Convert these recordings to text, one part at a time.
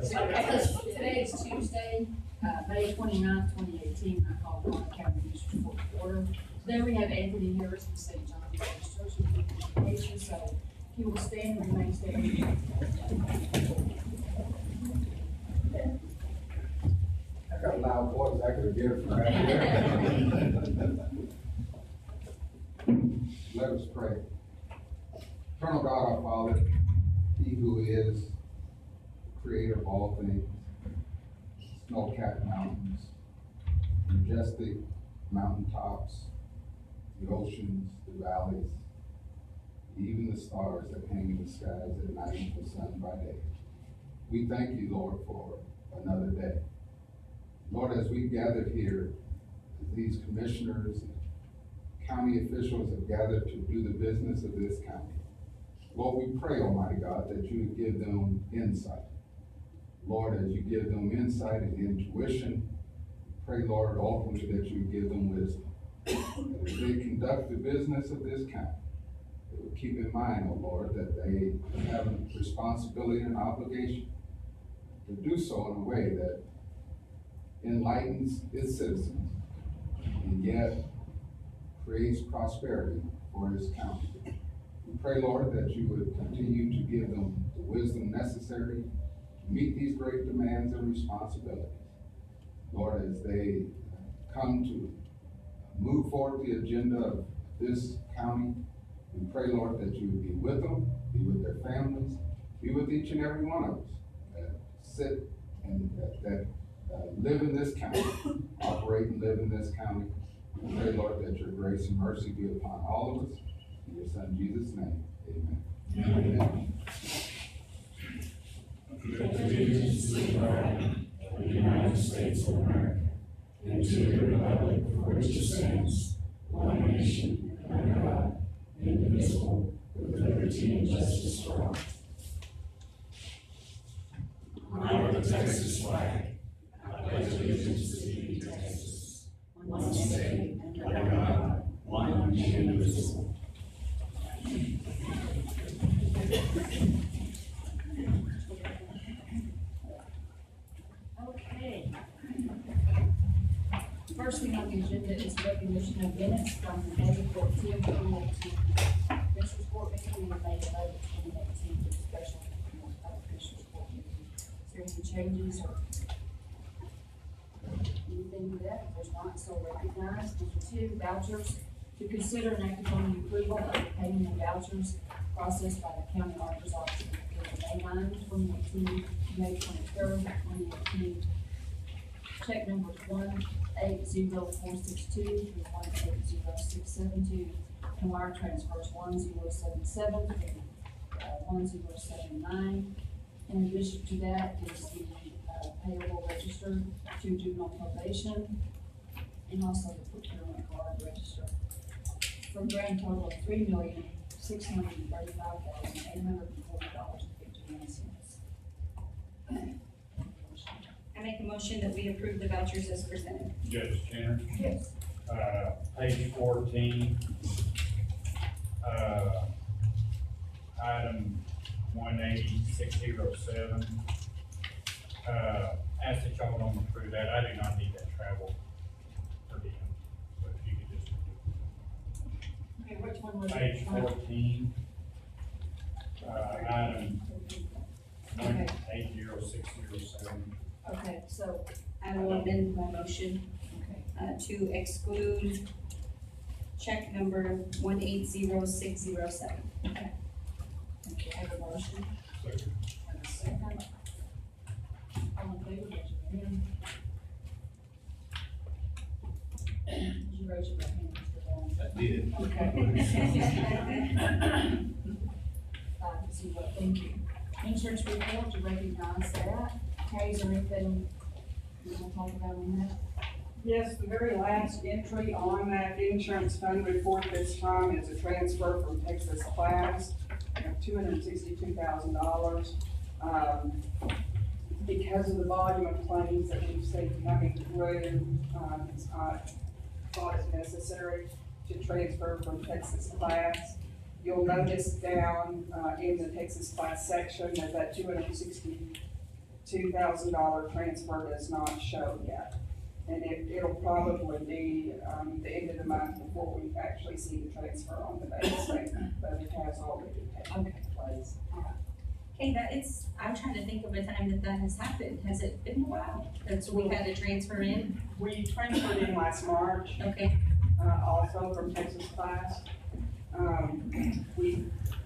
Today is Tuesday, May 29th, 2018. I call the Warren County Commissioners Court to order. Today we have Anthony Harris from St. John's Baptist Church with communication, so he will stand and remain standing. I got a loud voice, I could have given from back there. Let us pray. Eternal God, our Father, He who is the creator of all things, snow-capped mountains, majestic mountaintops, the oceans, the valleys, even the stars that hang in the skies at night and the sun by day. We thank you, Lord, for another day. Lord, as we gathered here, as these commissioners and county officials have gathered to do the business of this county, Lord, we pray, Almighty God, that you would give them insight. Lord, as you give them insight and intuition, pray, Lord, ultimately that you would give them wisdom. That as they conduct the business of this county, they would keep in mind, oh Lord, that they have a responsibility and obligation to do so in a way that enlightens its citizens and yet creates prosperity for its county. We pray, Lord, that you would continue to give them the wisdom necessary to meet these great demands and responsibilities. Lord, as they come to move forward the agenda of this county, we pray, Lord, that you would be with them, be with their families, be with each and every one of us that sit and that live in this county, operate and live in this county. We pray, Lord, that your grace and mercy be upon all of us. In your Son, Jesus' name, amen. Amen. Allegiance to the flag of the United States of America and to the republic for which it stands, one nation, under God, indivisible, with liberty and justice for all. Honor the Texas flag. I pledge allegiance to thee, Texas, one state, under God, one and indivisible. Okay. First thing on the agenda is recognition of minutes from May 14th, 2018. Commissioners Court meeting and May 11th, 2018 for special Commissioners Court meeting. Is there any changes or anything to that? If there's not, so recognized. Number 2, vouchers. To consider and act upon the approval of the payment of vouchers processed by the county auditor's office from May 9, 2018 to May 23rd, 2018. Check numbers 180462 through 180672, and wire transfers 1077 through 1079. In addition to that is the payable register to juvenile probation, and also the procurement card register, for a grand total of $3,635,840.51. I make a motion that we approve the vouchers as presented. Judge Tanner, Yes. page 14, item 18607. Ask that y'all don't approve that. I do not need that travel per diem, but if you could just. Okay, which one was it? Page 14, item 1800607. Okay, so, I will amend my motion okay, to exclude check number 180607. okay. Thank you. I have a motion Second. and a second. All in favor, raise your hand. Did you raise your hand, Mr. Bond? I did. Okay. 5-0, thank you. Insurance report, you recognize that. Kay, is there anything you want to talk about on that? Yes, the very last entry on that insurance fund report this time is a transfer from Texas Class of $262,000. Because of the volume of claims that we've seen coming through, it's not thought it's necessary to transfer from Texas Class. You'll notice down in the Texas Class section that $262 $2,000 transfer does not show yet. And it'll probably be, the end of the month before we actually see the transfer on the bank statement, but it has already taken place. Okay, I'm trying to think of a time that has happened. Has it been a while? That's we had a transfer in? We transferred in last March, Okay, also from Texas Class.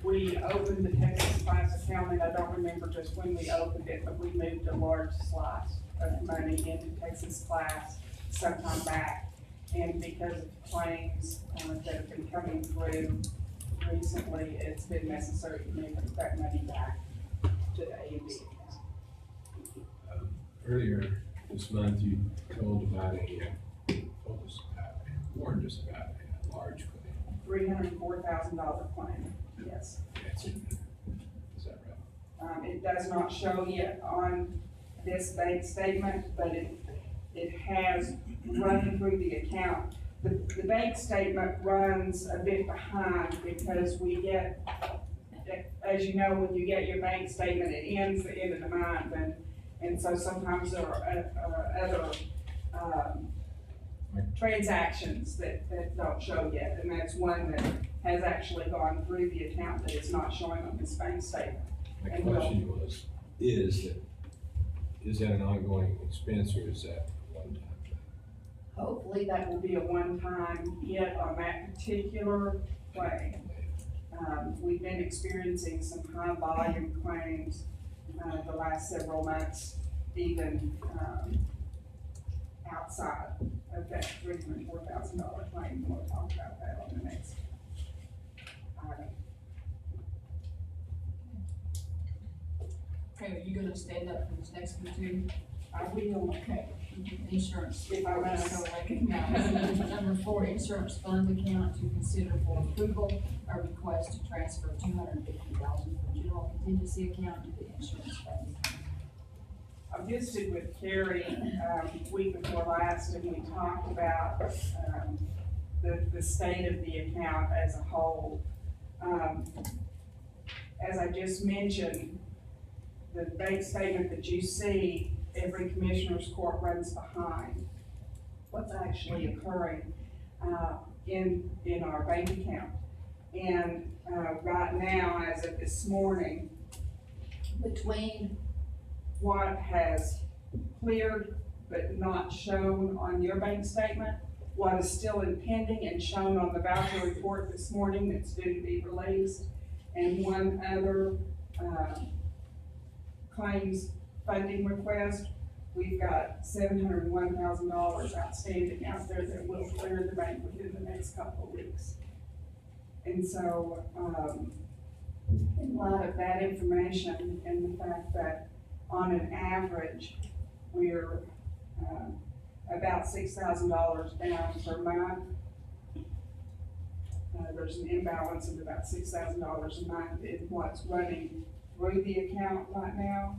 We opened the Texas Class account, and I don't remember just when we opened it, but we moved a large slice of money into Texas Class sometime back. And because of claims that have been coming through recently, it's been necessary to move that money back to the A&B account. Earlier this month, you told us about warned us about a large claim. $304,000 claim, yes. That's in there. Is that right? It does not show yet on this bank statement, but it has run through the account. The bank statement runs a bit behind because we get, as you know, when you get your bank statement, it ends the end of the month, and so sometimes there are other, transactions that don't show yet, and that's one that has actually gone through the account that is not showing on this bank statement. My And question is that an ongoing expense or is that a one-time thing? Hopefully that will be a one-time hit on that particular claim. We've been experiencing some high volume claims, the last several months, even, outside of that $304,000 claim. We'll talk about that on the next item. Okay, are you gonna stand up for this next one too? I will, Okay, insurance. if I must. So recognize. Number 4, insurance fund account to consider for approval, a request to transfer $250,000 from general contingency account to the insurance fund. I visited with Carrie, week before last, and we talked about, the state of the account as a whole. As I just mentioned, the bank statement that you see, every commissioner's court runs behind what's actually occurring, in our bank account. And, right now, as of this morning, between what has cleared but not shown on your bank statement, what is still in pending and shown on the voucher report this morning that's due to be released, and one other, claims funding request, we've got $701,000 outstanding out there that will clear the bank within the next couple of weeks. And so, in light of that information and the fact that on an average, we're, about $6,000 down per month. There's an imbalance of about $6,000 a month in what's running through the account right now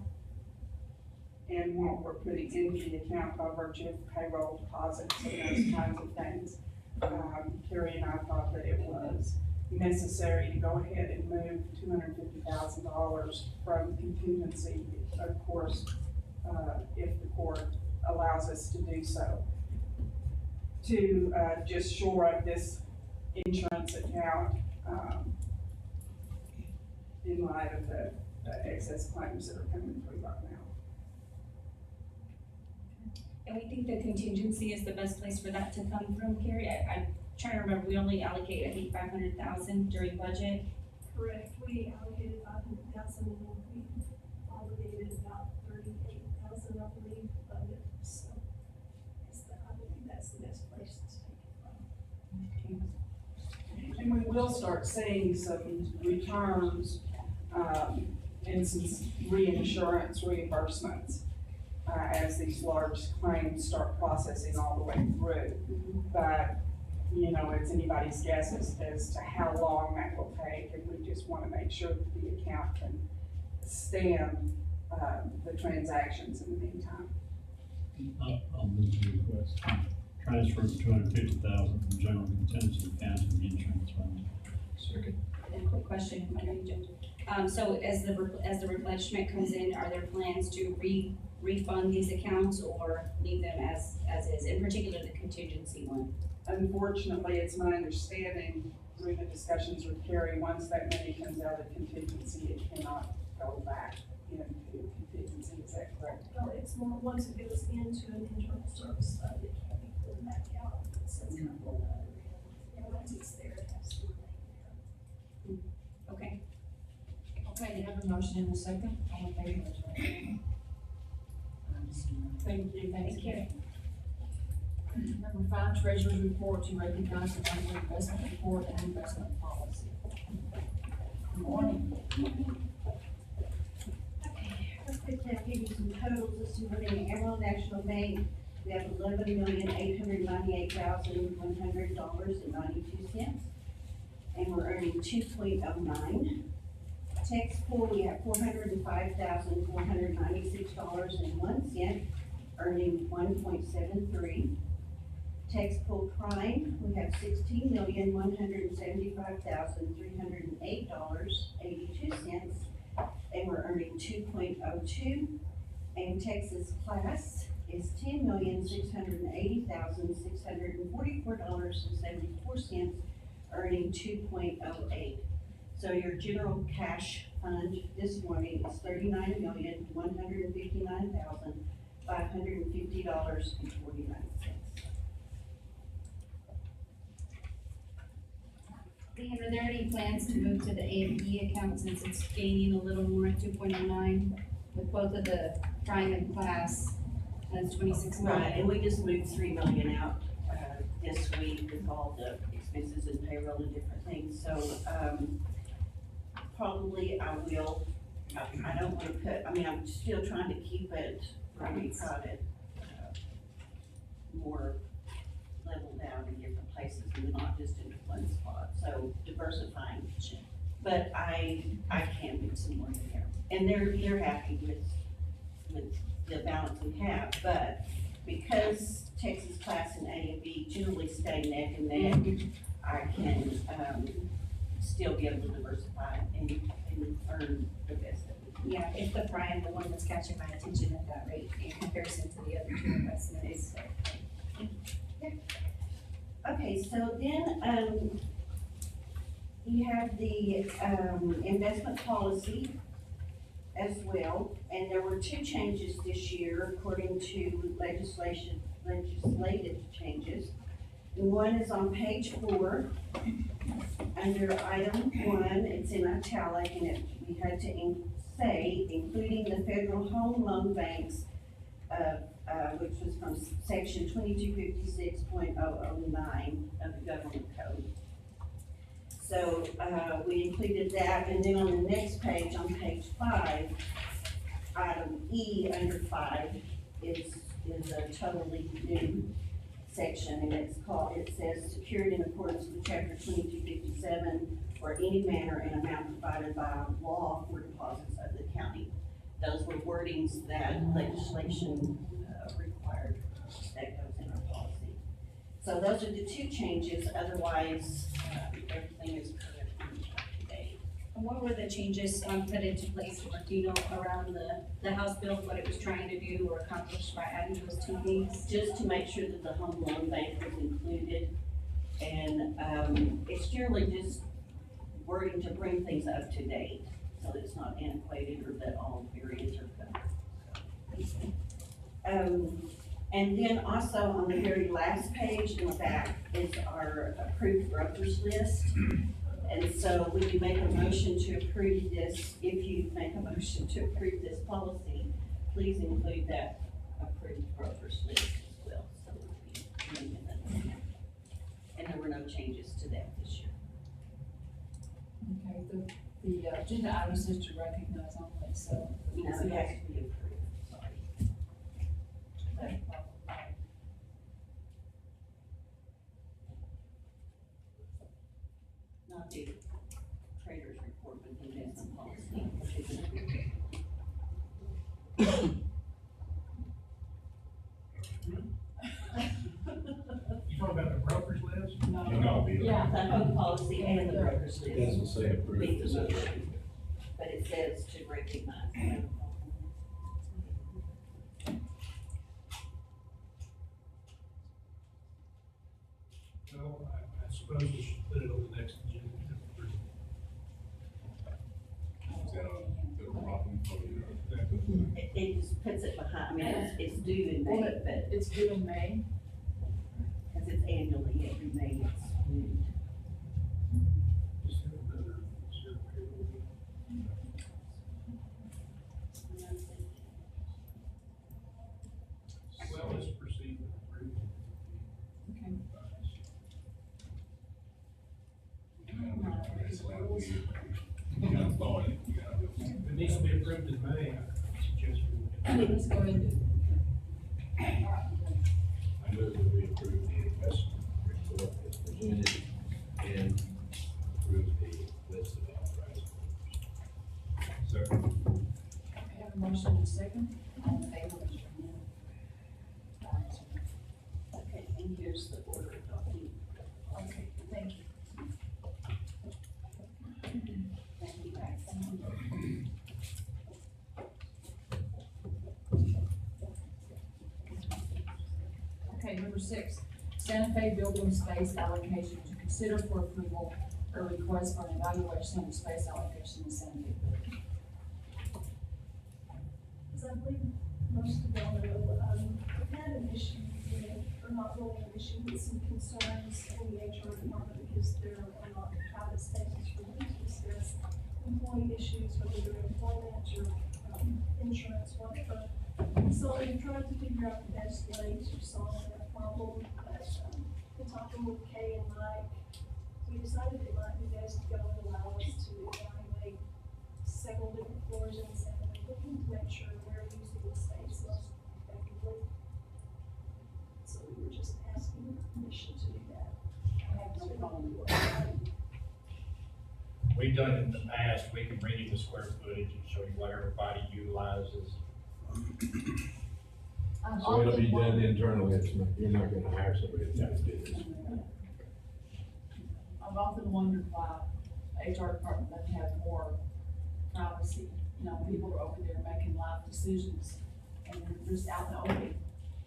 and what we're putting into the account by virtue of payroll deposits and those kinds of things. Carrie and I thought that it was necessary to go ahead and move $250,000 from contingency, of course, if the court allows us to do so, to just shore up this insurance account in light of the excess claims that are coming through right now. and we think the contingency is the best place for that to come from, Carrie. I'm trying to remember, we only allocate, I think, $500,000 during budget. Correct, we allocated $500,000 and we obligated about $38,000, I believe, budget, so I believe that's the best place to take it from. And we will start seeing some returns, and some reinsurance reimbursements, as these large claims start processing all the way through. But, you know, it's anybody's guess as to how long that will take, and we just wanna make sure that the account can stand, the transactions in the meantime. I'll move the request. Transfer $250,000 from general contingency account to the insurance fund. Second. a quick question, so as the replenishment comes in, are there plans to refund these accounts or leave them as is, in particular the contingency one? Unfortunately, it's my understanding through the discussions with Carrie, once that money comes out of contingency, it cannot go back into contingency, is that correct? Well, it's more, once it goes into an internal service fund, it can't be pulled back out. So it's kind of, once it's there, it has to remain there. Okay. Okay, you have a motion in a second, all in favor, raise your hand. Thank you, thank you. Number 5, treasurer's report to recognize the monthly investment report and investment policy. Good morning. Let's quickly give you some totals. Let's see, we're in Emerald National Bank, we have $11,898,100.92. And we're earning 2.09. Tax pool, we have $405,496.01, earning 1.73. Tax pool prime, we have $16,175,308.82, and we're earning 2.02. And Texas class is $10,680,644.74, earning 2.08. So your general cash fund this morning is $39,159,550.49. Dan, are there any plans to move to the A and B account since it's gaining a little more at 2.09 with both of the prime and class? That's 26 million. Right, and we just moved $3 million out, this week with all the expenses and payroll and different things, so, probably I will, I don't wanna put, I mean, I'm still trying to keep it, where we've got it, more leveled out in different places and not just in one spot, so diversifying. But I can do some more there, and they're happy with the balance we have, but because Texas class and A and B generally stay neck and neck, I can, still be able to diversify and earn the best that we can. Yeah, it's the prime, the one that's catching my attention at that rate in comparison to the other two investments. Okay, so then, you have the, investment policy as well, and there were 2 changes this year according to legislative changes. And one is on page 4, under item 1, it's in italic, and we had to say, including the federal home loan banks, which was from section 2256.009 of the government code. So, we included that, and then on the next page, on page 5, item E under 5 is a totally new section, and it says secured in accordance with chapter 2257 or any manner and amount provided by law for deposits of the county. Those were wordings that legislation required that goes in our policy. So those are the 2 changes, otherwise, everything is correct and up to date. And what were the changes put into place, or do you know, around the House bill, what it was trying to do or accomplish by adding those 2 things? Just to make sure that the home loan bank was included, and, it's generally just wording to bring things up to date, so that it's not antiquated or that all periods are covered. And then also on the very last page in the back is our approved brokers list. And so when you make a motion to approve this, if you make a motion to approve this policy, please include that approved brokers list as well, so we can amend that. And there were no changes to that this year. Okay, the agenda item says to recognize only, so. No, it has to be approved, sorry. Not the trader's report, but the investment policy. You talking about the broker's list? No. No. Yeah. The home policy and the broker's list. That's say approved, it says recommend. but it says to recognize. Well, I suppose we should put it on the next agenda. Is that a federal problem? It just puts it behind, I mean, it's due in May, Well, but, It's due in May. because it's annually, every May it's due. Just have another zero payroll. Well, let's proceed with approval. Okay. If it needs to be approved in May, I suggest we. Let's go into. I move that we approve the investment report as presented and approve the list of authorized orders. Second. I have a motion and a second. All in favor, raise your hand. Okay, and here's the order document. Okay, thank you. Thank you, guys. Okay, number 6, Santa Fe building space allocation to consider for approval a request for an evaluation of the space allocation in Santa Fe building. As I believe most of y'all know, we've had an issue with, or not really an issue, but some concerns in the HR department because there are not private spaces for them to discuss employee issues, whether they're employment or, insurance, whatever. So we tried to figure out the best way to solve that problem, but, in talking with Kay and Mike, we decided it might be best to go and allow us to evaluate several different floors in Santa Fe, looking to make sure we're using the space most effectively. So we were just asking permission to do that. I have no problem with that. We've done it in the past, we can bring you the square footage and show you what everybody utilizes. So it'll be done internally, it's not, you're not gonna hire somebody to do this. I've often wondered why HR department doesn't have more privacy. You know, people are over there making life decisions and they're just out in the open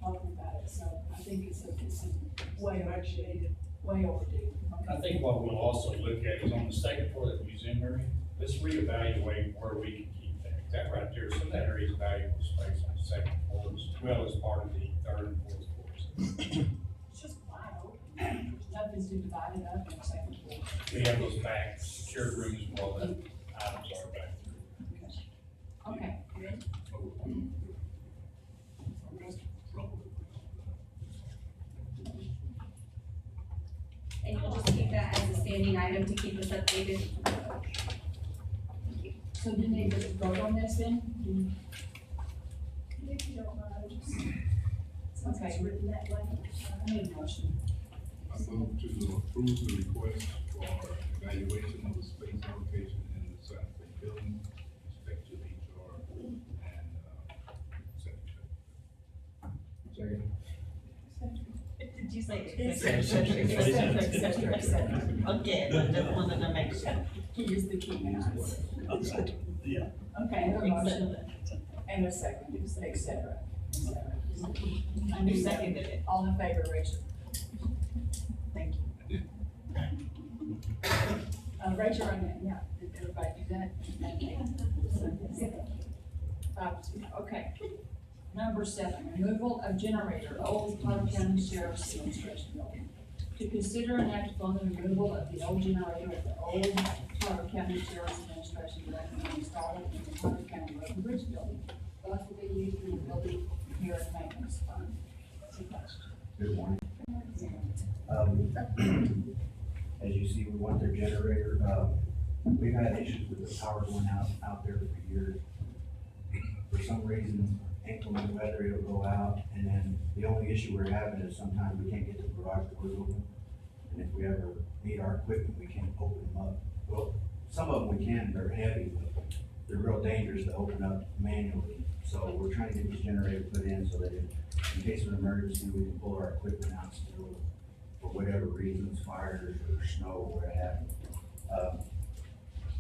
talking about it. So I think it's way overdue, way overdue. I think what we'll also look at is on the second floor of the museum area, let's reevaluate where we can keep that. That right there, some of that area is valuable space on the second floor, as well as part of the third and fourth floors. It's just wide open. There's nothing's been divided up in the second floor. We have those back shared rooms where all the items are back through. Okay. And you'll just keep that as a standing item to keep us updated. So do you need to vote on this then? If you don't mind, just, since it's Okay. written that way. I need a motion. I move to approve the request for evaluation of the space allocation in the Santa Fe building, respect to HR and, secretary. Second. Did you say? Et cetera, et cetera. Okay, I just wanted to make sure. He is the key now. Yeah. Okay, I have a motion and a second, et cetera, et cetera. And you seconded it. All in favor, Rachel? Thank you. Rachel, yeah, did everybody do that? Okay. Number 7, removal of generator, old Potter County Sheriff's Administration Building. To consider and act upon the removal of the old generator at the old Potter County Sheriff's Administration Building and install it in the Potter County Road and Bridge Building. Both will be used in the building here and maintenance fund. That's a question. Good morning. As you see, we want their generator, we've had issues with the power going out there for years. For some reason, inclement weather, it'll go out, and then the only issue we're having is sometimes we can't get the garage doors open. And if we ever need our equipment, we can't open them up. Well, some of them we can, they're heavy, but they're real dangerous to open up manually. So we're trying to get this generator put in so that in case of an emergency, we can pull our equipment out still for whatever reasons, fires or snow or what have you.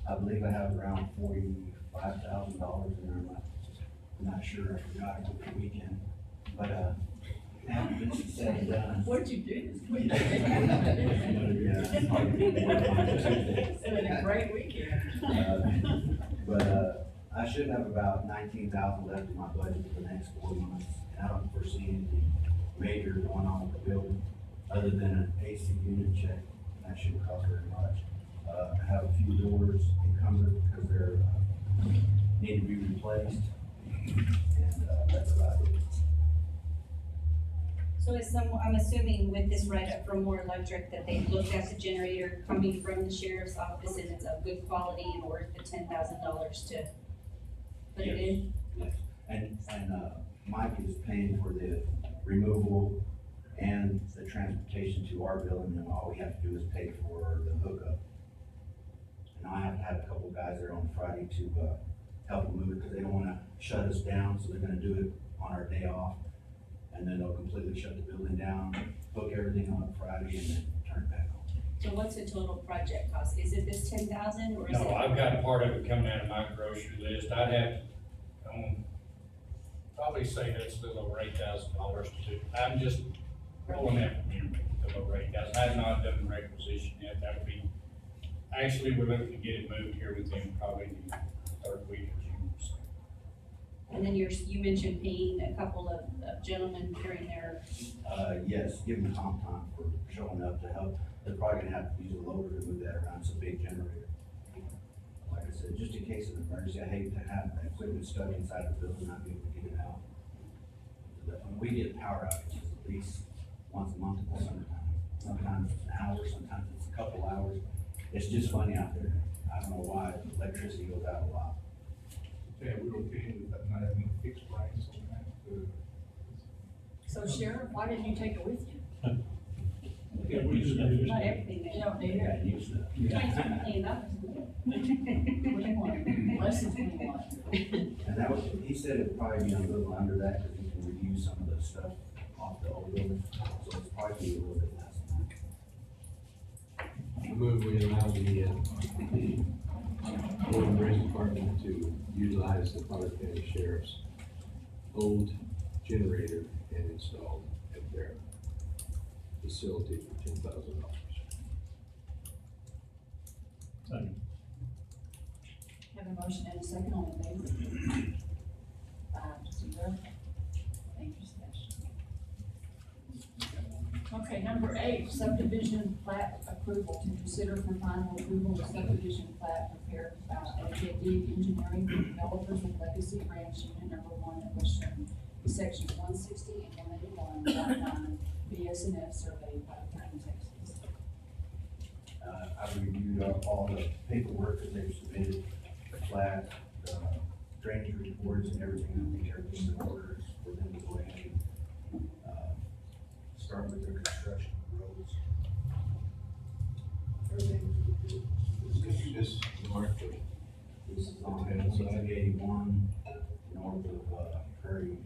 I believe I have around $45,000 in there left. I'm not sure, I forgot it over the weekend, but, after this is said and done. What'd you do this week? Yeah, probably more on Tuesday. It's been a great weekend. But I should have about 19,000 left in my budget for the next 4 months, and I don't foresee anything major going on with the building, other than an AC unit check. That shouldn't cost very much. I have a few doors encumbered because they're, need to be replaced, and, that's about it. So I'm assuming with this write-up from More Electric that they looked at the generator coming from the sheriff's office and it's of good quality and worth the $10,000 to put it in? And Mike is paying for the removal and the transportation to our building, and all we have to do is pay for the hookup. And I have to have a couple guys there on Friday to, help them move it, because they don't wanna shut us down, so they're gonna do it on our day off. And then they'll completely shut the building down, hook everything on Friday, and then turn it back on. So what's the total project cost? Is it this 10,000 or is it? No, I've got part of it coming out of my grocery list. I'd have to, probably say that's a little over $8,000 to do. I'm just rolling that from here, a little over 8,000. I have not done the requisition yet. That would be, actually, we're looking to get it moved here within probably the third week of June. So. And then you mentioned paying a couple of gentlemen during their, Yes, give them comp time for showing up to help. They're probably gonna have to use a loader to move that around. It's a big generator. Like I said, just in case of an emergency, I hate to have that equipment stuck inside the building, not be able to get it out. But when we get power outages, at least once a month in the summertime. Sometimes it's an hour, sometimes it's a couple hours. It's just funny out there. I don't know why electricity goes out a lot. Yeah, we were paying, but not having a fixed price on that. So Sheriff, why didn't you take it with you? Yeah, we just use not it. everything. You don't need Yeah, it. use that. $23 million. 21, less than 21. And that was, he said it'd probably be a little under that, because he can review some of the stuff off the old building, so it's probably be a little bit less than that. I move we allow the Road and Bridge Department to utilize the Potter County Sheriff's old generator and install at their facility for $10,000. Have a motion and a second on the favor. Zero. Thank you, Sebastian. Okay, number 8, subdivision plat approval. To consider for final approval of subdivision plat prepared by AJD Engineering for developers of Legacy Ranch Unit Number 1 at Western, Sections 160 and 181, Lot 9, BS&F survey, Potter County, Texas. I reviewed all the paperwork that they've submitted, the plat, drainage reports and everything. I think everything's in order for them to go ahead and, start with their construction of roads. This north of This is on 81, north of, Prairie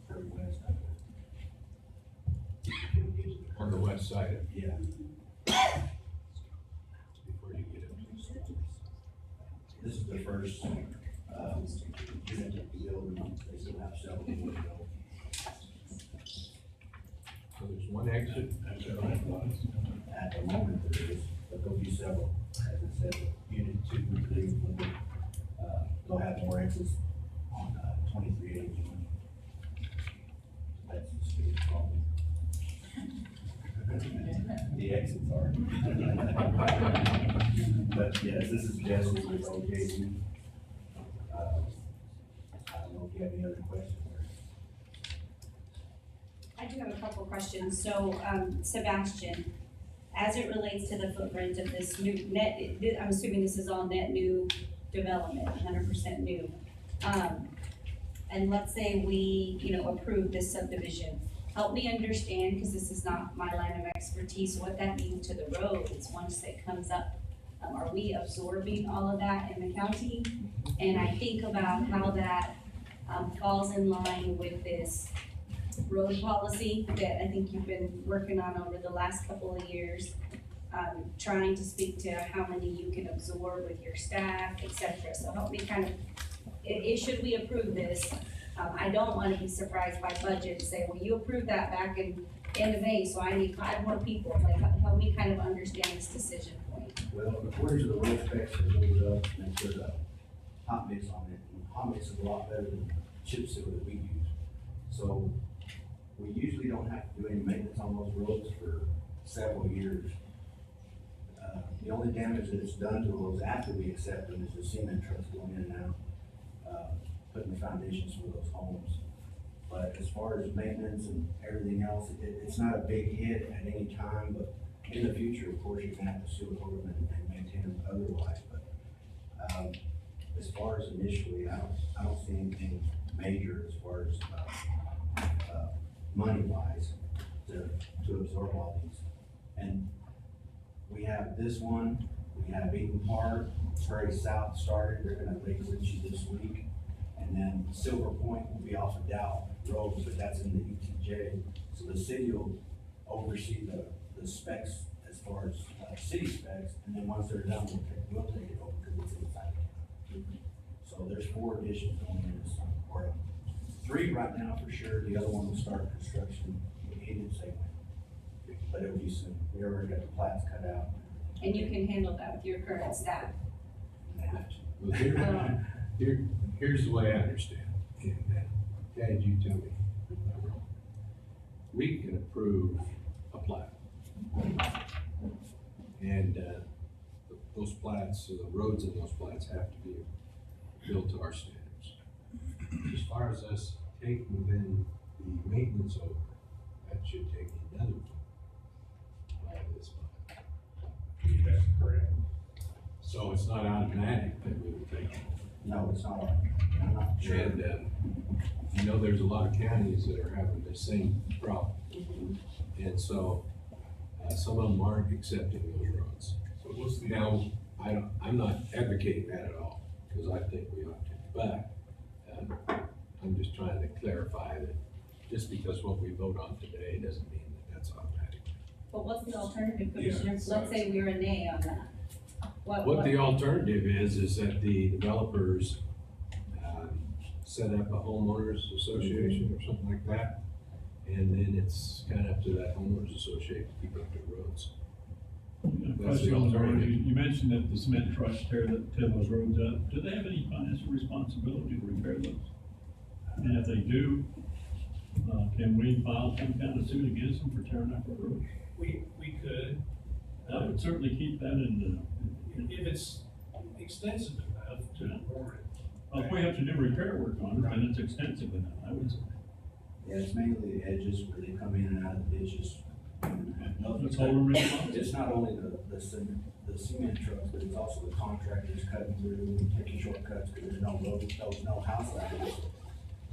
West. on the west side, Yeah. before you get up. This is the first, unit that we build, and they still have several more to go. So there's one exit, that's all right. At the moment, there is, but there'll be several, as I said, unit 2 and 3, they'll have more exits on, 2381. That's the speed problem. The exits are. But yes, this is Jesse with OJD. I don't know if you have any other questions. I do have a couple of questions. So, Sebastian, as it relates to the footprint of this new net, I'm assuming this is all net new development, 100% new. And let's say we, approve this subdivision. Help me understand, because this is not my line of expertise, what that means to the roads once it comes up. Are we absorbing all of that in the county? And I think about how that falls in line with this road policy that I think you've been working on over the last couple of years. trying to speak to how many you can absorb with your staff, et cetera. So help me kind of, should we approve this? I don't wanna be surprised by budget and say, well, you approved that back in end of May, so I need 5 more people. Like, help me kind of understand this decision point. Well, according to the road specs, it goes up and there's a hot mix on it. And hot mix is a lot better than chip seal that we use. So we usually don't have to do any maintenance on those roads for several years. The only damage that it's done to those after we accept them is the cement trucks going in and out, putting the foundations for those homes. But as far as maintenance and everything else, it's not a big hit at any time, but in the future, of course, you're gonna have to seal over them and maintain them otherwise. But, as far as initially, I don't see anything major as far as, money-wise to absorb all these. And we have this one, we have Eaton Park, Prairie South started, they're gonna Lake Ritchie this week. And then Silver Point will be off of Dow Road, but that's in the ETJ. So the city will oversee the specs as far as, city specs, and then once they're done, we'll take it over because it's inside the county. So there's 4 additions going in this summer, or 3 right now for sure, the other one will start construction, he didn't say when, but it'll be soon. We already got the plats cut out. And you can handle that with your current staff. Well, here's the way I understand it, and Chad, you tell me. We can approve a plat. And, those plats, so the roads in those plats have to be built to our standards. As far as us taking then the maintenance over, that should take another one. Out of this plat. That's correct. So it's not automatic that we will take it. No, it's not, I'm not sure. And, you know, there's a lot of counties that are having the same problem. And so, some of them aren't accepting those roads. So what's the? Now, I'm not advocating that at all, because I think we ought to, but, I'm just trying to clarify that just because what we vote on today doesn't mean that that's automatic. But what's the alternative, Commissioner? Let's say we're a nay on that. What the alternative is that the developers, set up a homeowners association or something like that. And then it's kind of up to that homeowners association to keep up their roads. That's the Question on the road. alternative. You mentioned that the cement trucks tear those roads up. Do they have any financial responsibility to repair those? And if they do, can we file some kind of suit against them for tearing up our roads? We could, I would certainly keep that in if it's extensive enough to warrant. if we have to do repair work on it, then it's extensive enough, I would say. Yeah, it's mainly the edges where they come in and out of the ditches. Let's hold them responsible. It's not only the cement trucks, but it's also the contractors cutting through, taking shortcuts, because there's no road, there's no house out there.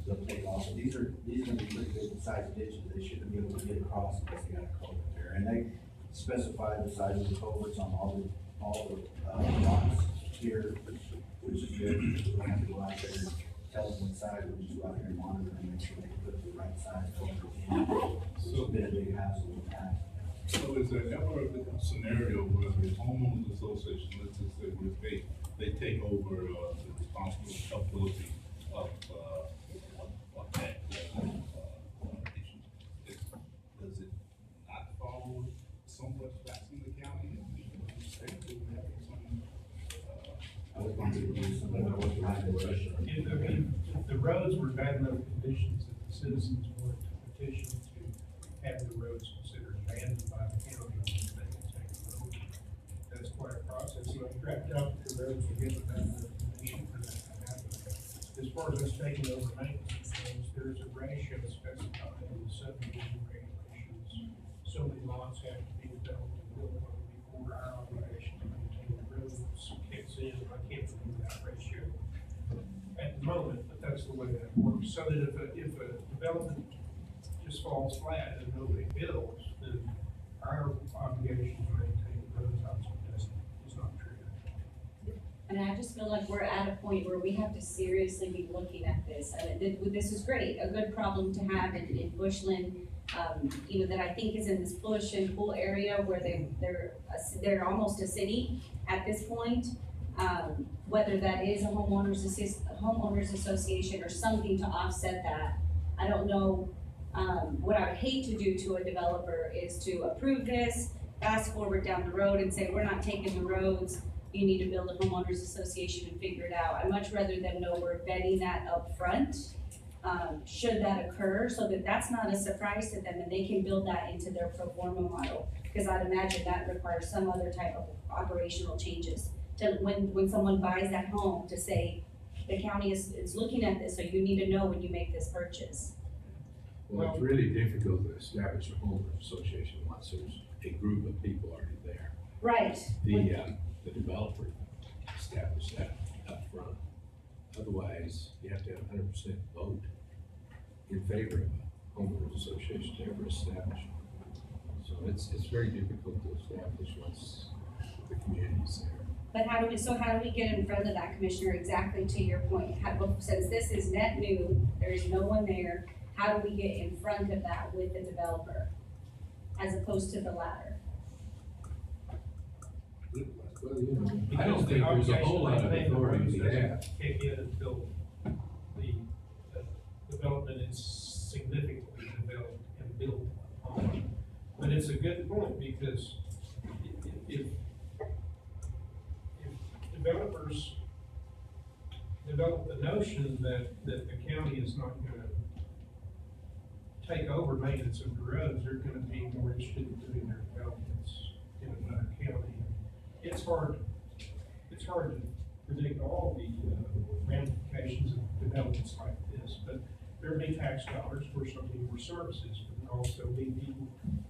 They'll take off, so these are gonna be pretty good sized ditches, they shouldn't be able to get across unless they got a culvert there. And they specify the size of the culverts on all the lots here, which is good, because we don't have to go out there and tell them what size, we just go out here and monitor and make sure they put the right size culvert in. So it's been a big hassle in the past. So is there ever a scenario where the homeowners association, let's just say, where they take over, the responsibility of that, issue? Does it not fall somewhat back in the county? I was going to do some of the work behind the brush. If the roads were bad enough conditions that the citizens wanted to petition to have the roads considered abandoned by the county, they can take the road. That's quite a process. So you have to up the roads to get the bad enough condition for that to happen. As far as us taking over maintenance things, there's a ratio specified in the subdivision regulations. So many lots have to be developed and built before our obligation to maintain the roads kicks in. I can't remember that ratio at the moment, but that's the way that works. So that if a development just falls flat and nobody builds, then our obligation to maintain the roads is not true. And I just feel like we're at a point where we have to seriously be looking at this. This is great, a good problem to have in Bushland, you know, that I think is in this push and pull area where they're almost a city at this point. Whether that is a homeowners association or something to offset that, I don't know. What I would hate to do to a developer is to approve this, fast forward down the road and say, we're not taking the roads, you need to build a homeowners association and figure it out. I'd much rather them know we're vetting that up front, should that occur, so that that's not a surprise to them and they can build that into their pro forma model. Because I'd imagine that requires some other type of operational changes to when someone buys that home to say, the county is looking at this, so you need to know when you make this purchase. Well, it's really difficult to establish a homeowners association once there's a group of people already there. Right. The developer established that up front. Otherwise, you have to have 100% vote in favor of a homeowners association to ever establish. So it's very difficult to establish once the community's there. But how do we get in front of that, Commissioner, exactly to your point? Since this is net new, there is no one there, how do we get in front of that with the developer as opposed to the latter? Well, you know, I don't think there's a whole lot of authority we have. Kick in until the development is significantly developed and built on. But it's a good point, because if developers develop the notion that the county is not gonna take over maintenance of the roads, they're gonna be more interested in doing their developments in another county. It's hard to predict all the ramifications of developments like this, but there'll be tax dollars for some of more services, but there'll also be people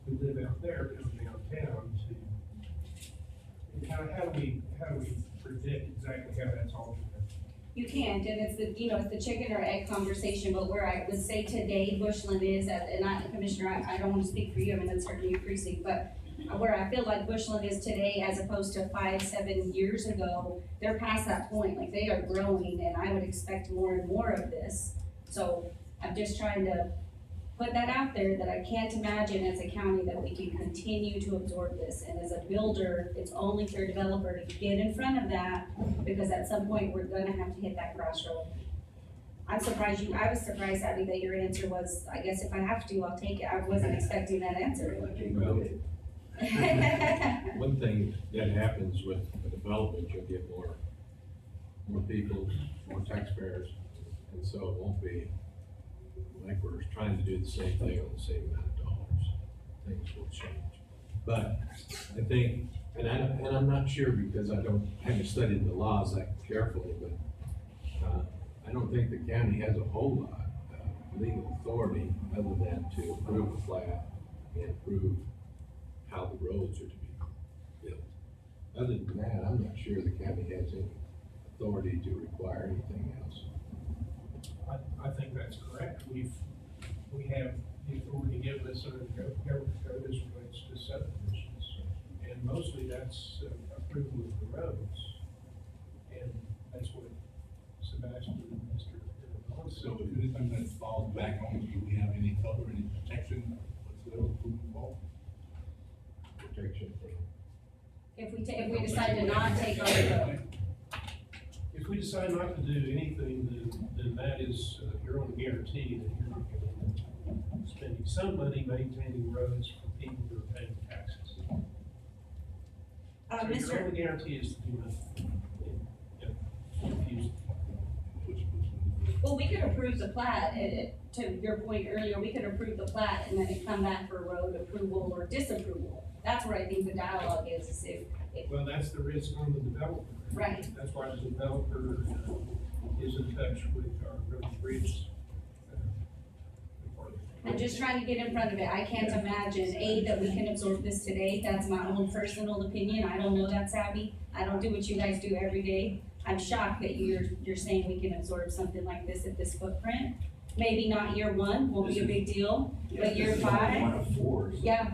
who live out there coming downtown to, how do we predict exactly how that's all going? You can't, and it's the chicken or egg conversation, but where I would say today Bushland is, Commissioner, I don't want to speak for you, I mean, that's certainly your precinct, but where I feel like Bushland is today as opposed to 5-7 years ago, they're past that point, like they are growing, and I would expect more and more of this. So I'm just trying to put that out there, that I can't imagine as a county that we can continue to absorb this, and as a builder, it's only for a developer to get in front of that, because at some point, we're gonna have to hit that crossroad. I was surprised, Abby, that your answer was, I guess if I have to, I'll take it. I wasn't expecting that answer. One thing that happens with the development, you'll get more people, more taxpayers, and so it won't be like we're trying to do the same thing on the same amount of dollars. Things will change. But I think, and I'm not sure because I haven't studied the laws that carefully, but I don't think the county has a whole lot of legal authority other than to approve a plat and approve how the roads are to be built. Other than that, I'm not sure the county has any authority to require anything else. I think that's correct. We have the authority given us under the government code as relates to subdivisions, and mostly that's approval of the roads, and that's what Sebastian and Mr. So if anything that falls back on, do we have any cover, any protection whatsoever moving forward? Protection from. If we decide to not take on the road. If we decide not to do anything, then that is your own guarantee that you're not going to be spending some money maintaining roads for people who are paying taxes. So your only guarantee is to do nothing. Well, we could approve the plat, to your point earlier, we could approve the plat and then it come back for road approval or disapproval. That's where I think the dialogue is if. Well, that's the risk on the developer. Right. That's why the developer is in touch with our road and bridge. I'm just trying to get in front of it. I can't imagine, that we can absorb this today. That's my own personal opinion. I don't know that savvy. I don't do what you guys do every day. I'm shocked that you're saying we can absorb something like this at this footprint. Maybe not year one, won't be a big deal, but year 5. One of 4. Yeah.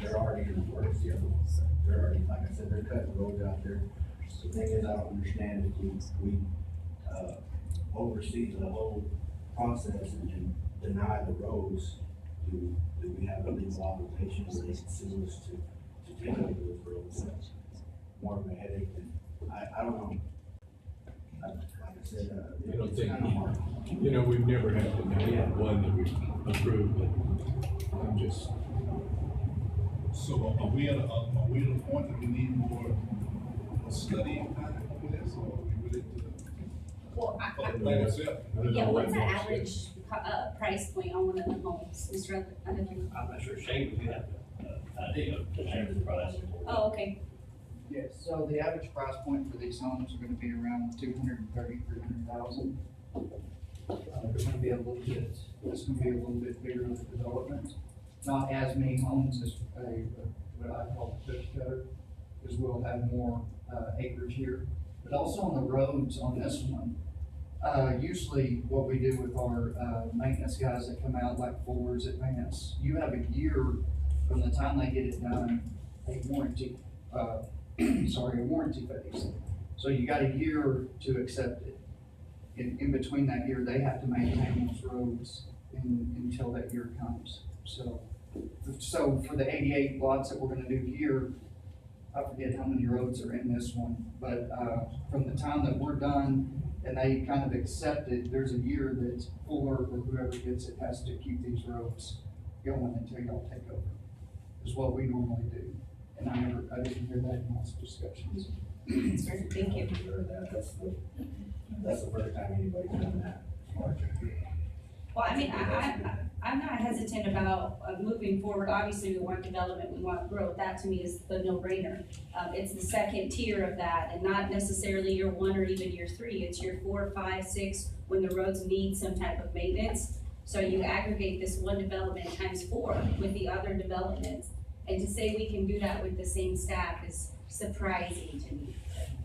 They're already in the works, the other ones. They're already, like I said, they're cutting roads out there. The thing is, I don't understand if we oversee the whole process and deny the roads, do we have a legal obligation or they sue us to take over those roads? That's more of a headache than, I don't know. Like I said, I don't it's think, kind of hard. you know, we've never had to deny one that we approved, but I'm just, So are we at a point that we need more study time for this, or are we ready to? Well, For the plan itself? yeah, what's the average, price point on one of the homes, Mr. Rutherford? I don't know. I'm not sure Shane would have idea of the price. Oh, okay, Yes, so the average price point for these homes are gonna be around 300,000. They're gonna be a little bit, it's gonna be a little bit bigger of a development. Not as many homes as what I call a cookie cutter, because we'll have more, acreage here. But also on the roads on this one, usually what we do with our, maintenance guys that come out like Fuller's Advance, you have a year from the time they get it done, a warranty, a warranty phase. So you got a year to accept it. In between that year, they have to maintain those roads until that year comes. So for the 88 lots that we're gonna do here, I forget how many roads are in this one, but, from the time that we're done and they kind of accept it, there's a year that Fuller or whoever gets it has to keep these roads going until y'all take over, is what we normally do. And I didn't hear that in most discussions. that's perfect, thank you. That's the first time anybody's done that. Well, I mean, I'm not hesitant about moving forward. Obviously, we want development, we want growth. That to me is the no-brainer. It's the second tier of that, and not necessarily year 1 or even year 3. It's year 4, 5, 6, when the roads need some type of maintenance. So you aggregate this one development times 4 with the other developments. And to say we can do that with the same staff is surprising to me,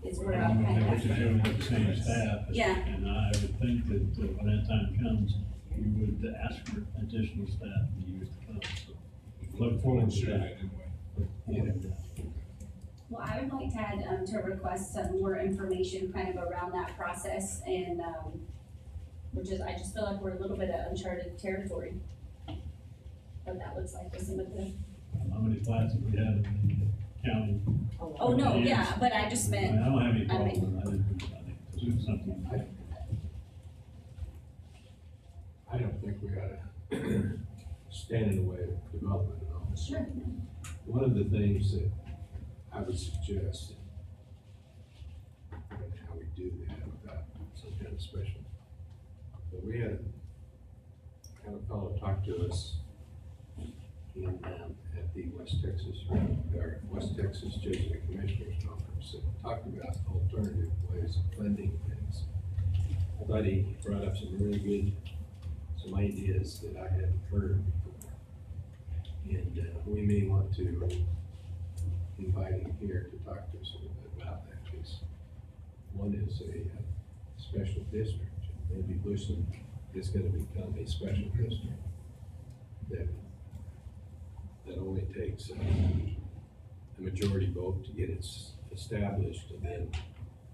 is where I'm kind of. What you're doing with the same staff. Yeah. And I would think that when that time comes, you would ask for additional staff in the years to come, so. Look forward to Sure, that. anyway. Well, I would like to add, to request some more information kind of around that process and, which is, I just feel like we're a little bit of uncharted territory. What that looks like with some of the, How many plats have we had in the county? oh, no, yeah, but I just I meant, don't have any I problem mean- with it, I think it's something. I don't think we ought to stand in the way of development and all this. sure, One of the things that I would suggest, I don't know how we do that without some kind of special, but we had a kind of fellow talk to us at the West Texas Jesuit Commissioners Conference, and talked about alternative ways of funding things. I thought he brought up some really good, some ideas that I hadn't heard before. And, we may want to invite him here to talk to us a little bit about that, because one is a special district. Maybe Bushland is gonna become a special district that only takes a majority vote to get it established, and then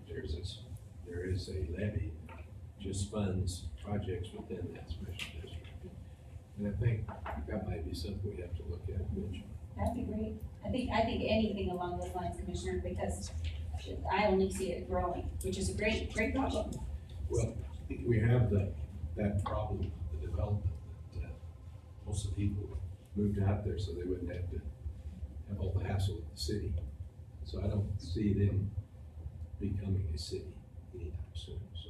there is a levy that just funds projects within that special district. And I think that might be something we have to look at eventually. that'd be great. I think anything along those lines, Commissioner, because I only see it growing, which is a great problem. Well, we have that problem, the development, that most of the people moved out there so they wouldn't have to have all the hassle of the city. So I don't see them becoming a city anytime soon, so.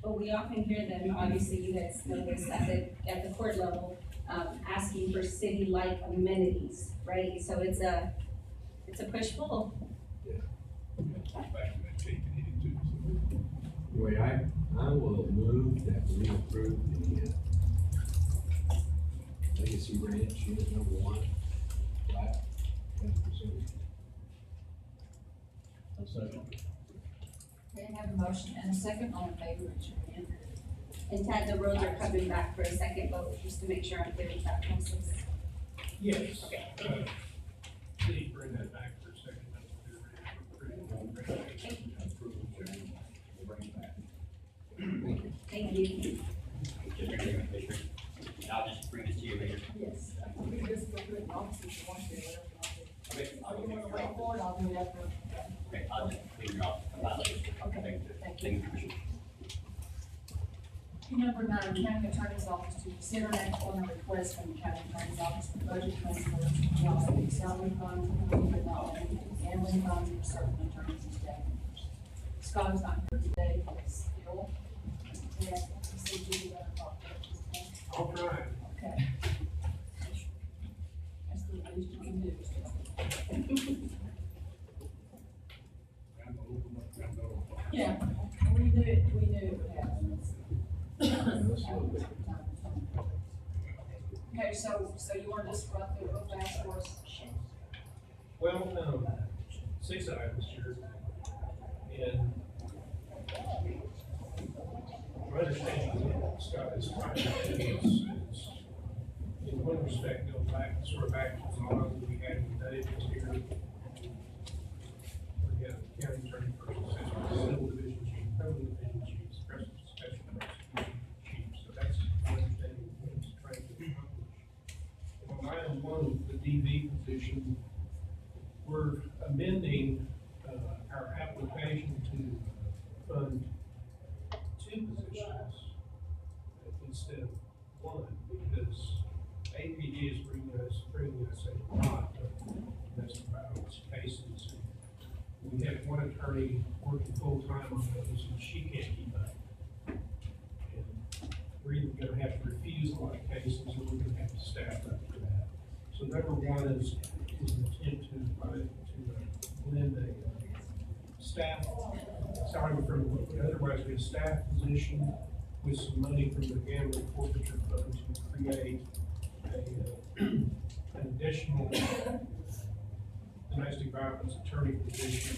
But we often hear them, obviously you guys know this, at the court level, asking for city-like amenities, right? So it's a push-pull. Back in that cake in 82, so. Anyway, I will move that we approve the Legacy Ranch Unit Number 1, plat, 10%. A second. Okay, I have a motion and a second, all in favor, raise your hand. And Tad, the roads are coming back for a second vote, just to make sure I'm clear with that process. Yes. Please bring that back for a second. That's what they're ready for. We'll bring it back. Thank you. I'll just bring this to you later. Yes. We can just go through it in office if you want to, whatever you Okay. want to. Oh, you want to wait for it, I'll do it after. Okay, I'll just clean your office. About later. Okay, Thank thank you. you. Thank you. Number 9, county attorney's office to consider and act on a request from the county attorney's office for budget transfers to allocate salary funds, but not limited to gambling funds for certain attorneys and staff members. Scott is not here today, he's ill. Yeah, he said you were gonna talk to him this morning. I'll try. Okay. That's the least you can do. Yeah, we knew it would happen. Okay, so you want to just run through real fast for us? Well, 6 items here. And my understanding is Scott is trying is in one respect, go back, sort of back to the model that we had with Dave was here. We had county attorney versus civil division chief, criminal division chiefs, special prosecution chief. So that's my understanding of what it's trying to accomplish. On item 1, the DV position, we're amending our application to fund 2 positions instead of 1, because APD is bringing us a lot of domestic violence cases. We have one attorney working full-time on those, and she can't keep up. And we're either gonna have to refuse a lot of cases, or we're gonna have to staff up for that. So number 1 is an attempt to blend a staff salary from what would otherwise be a staff position with some money from the gambling forfeiture fund to create an additional domestic violence attorney position.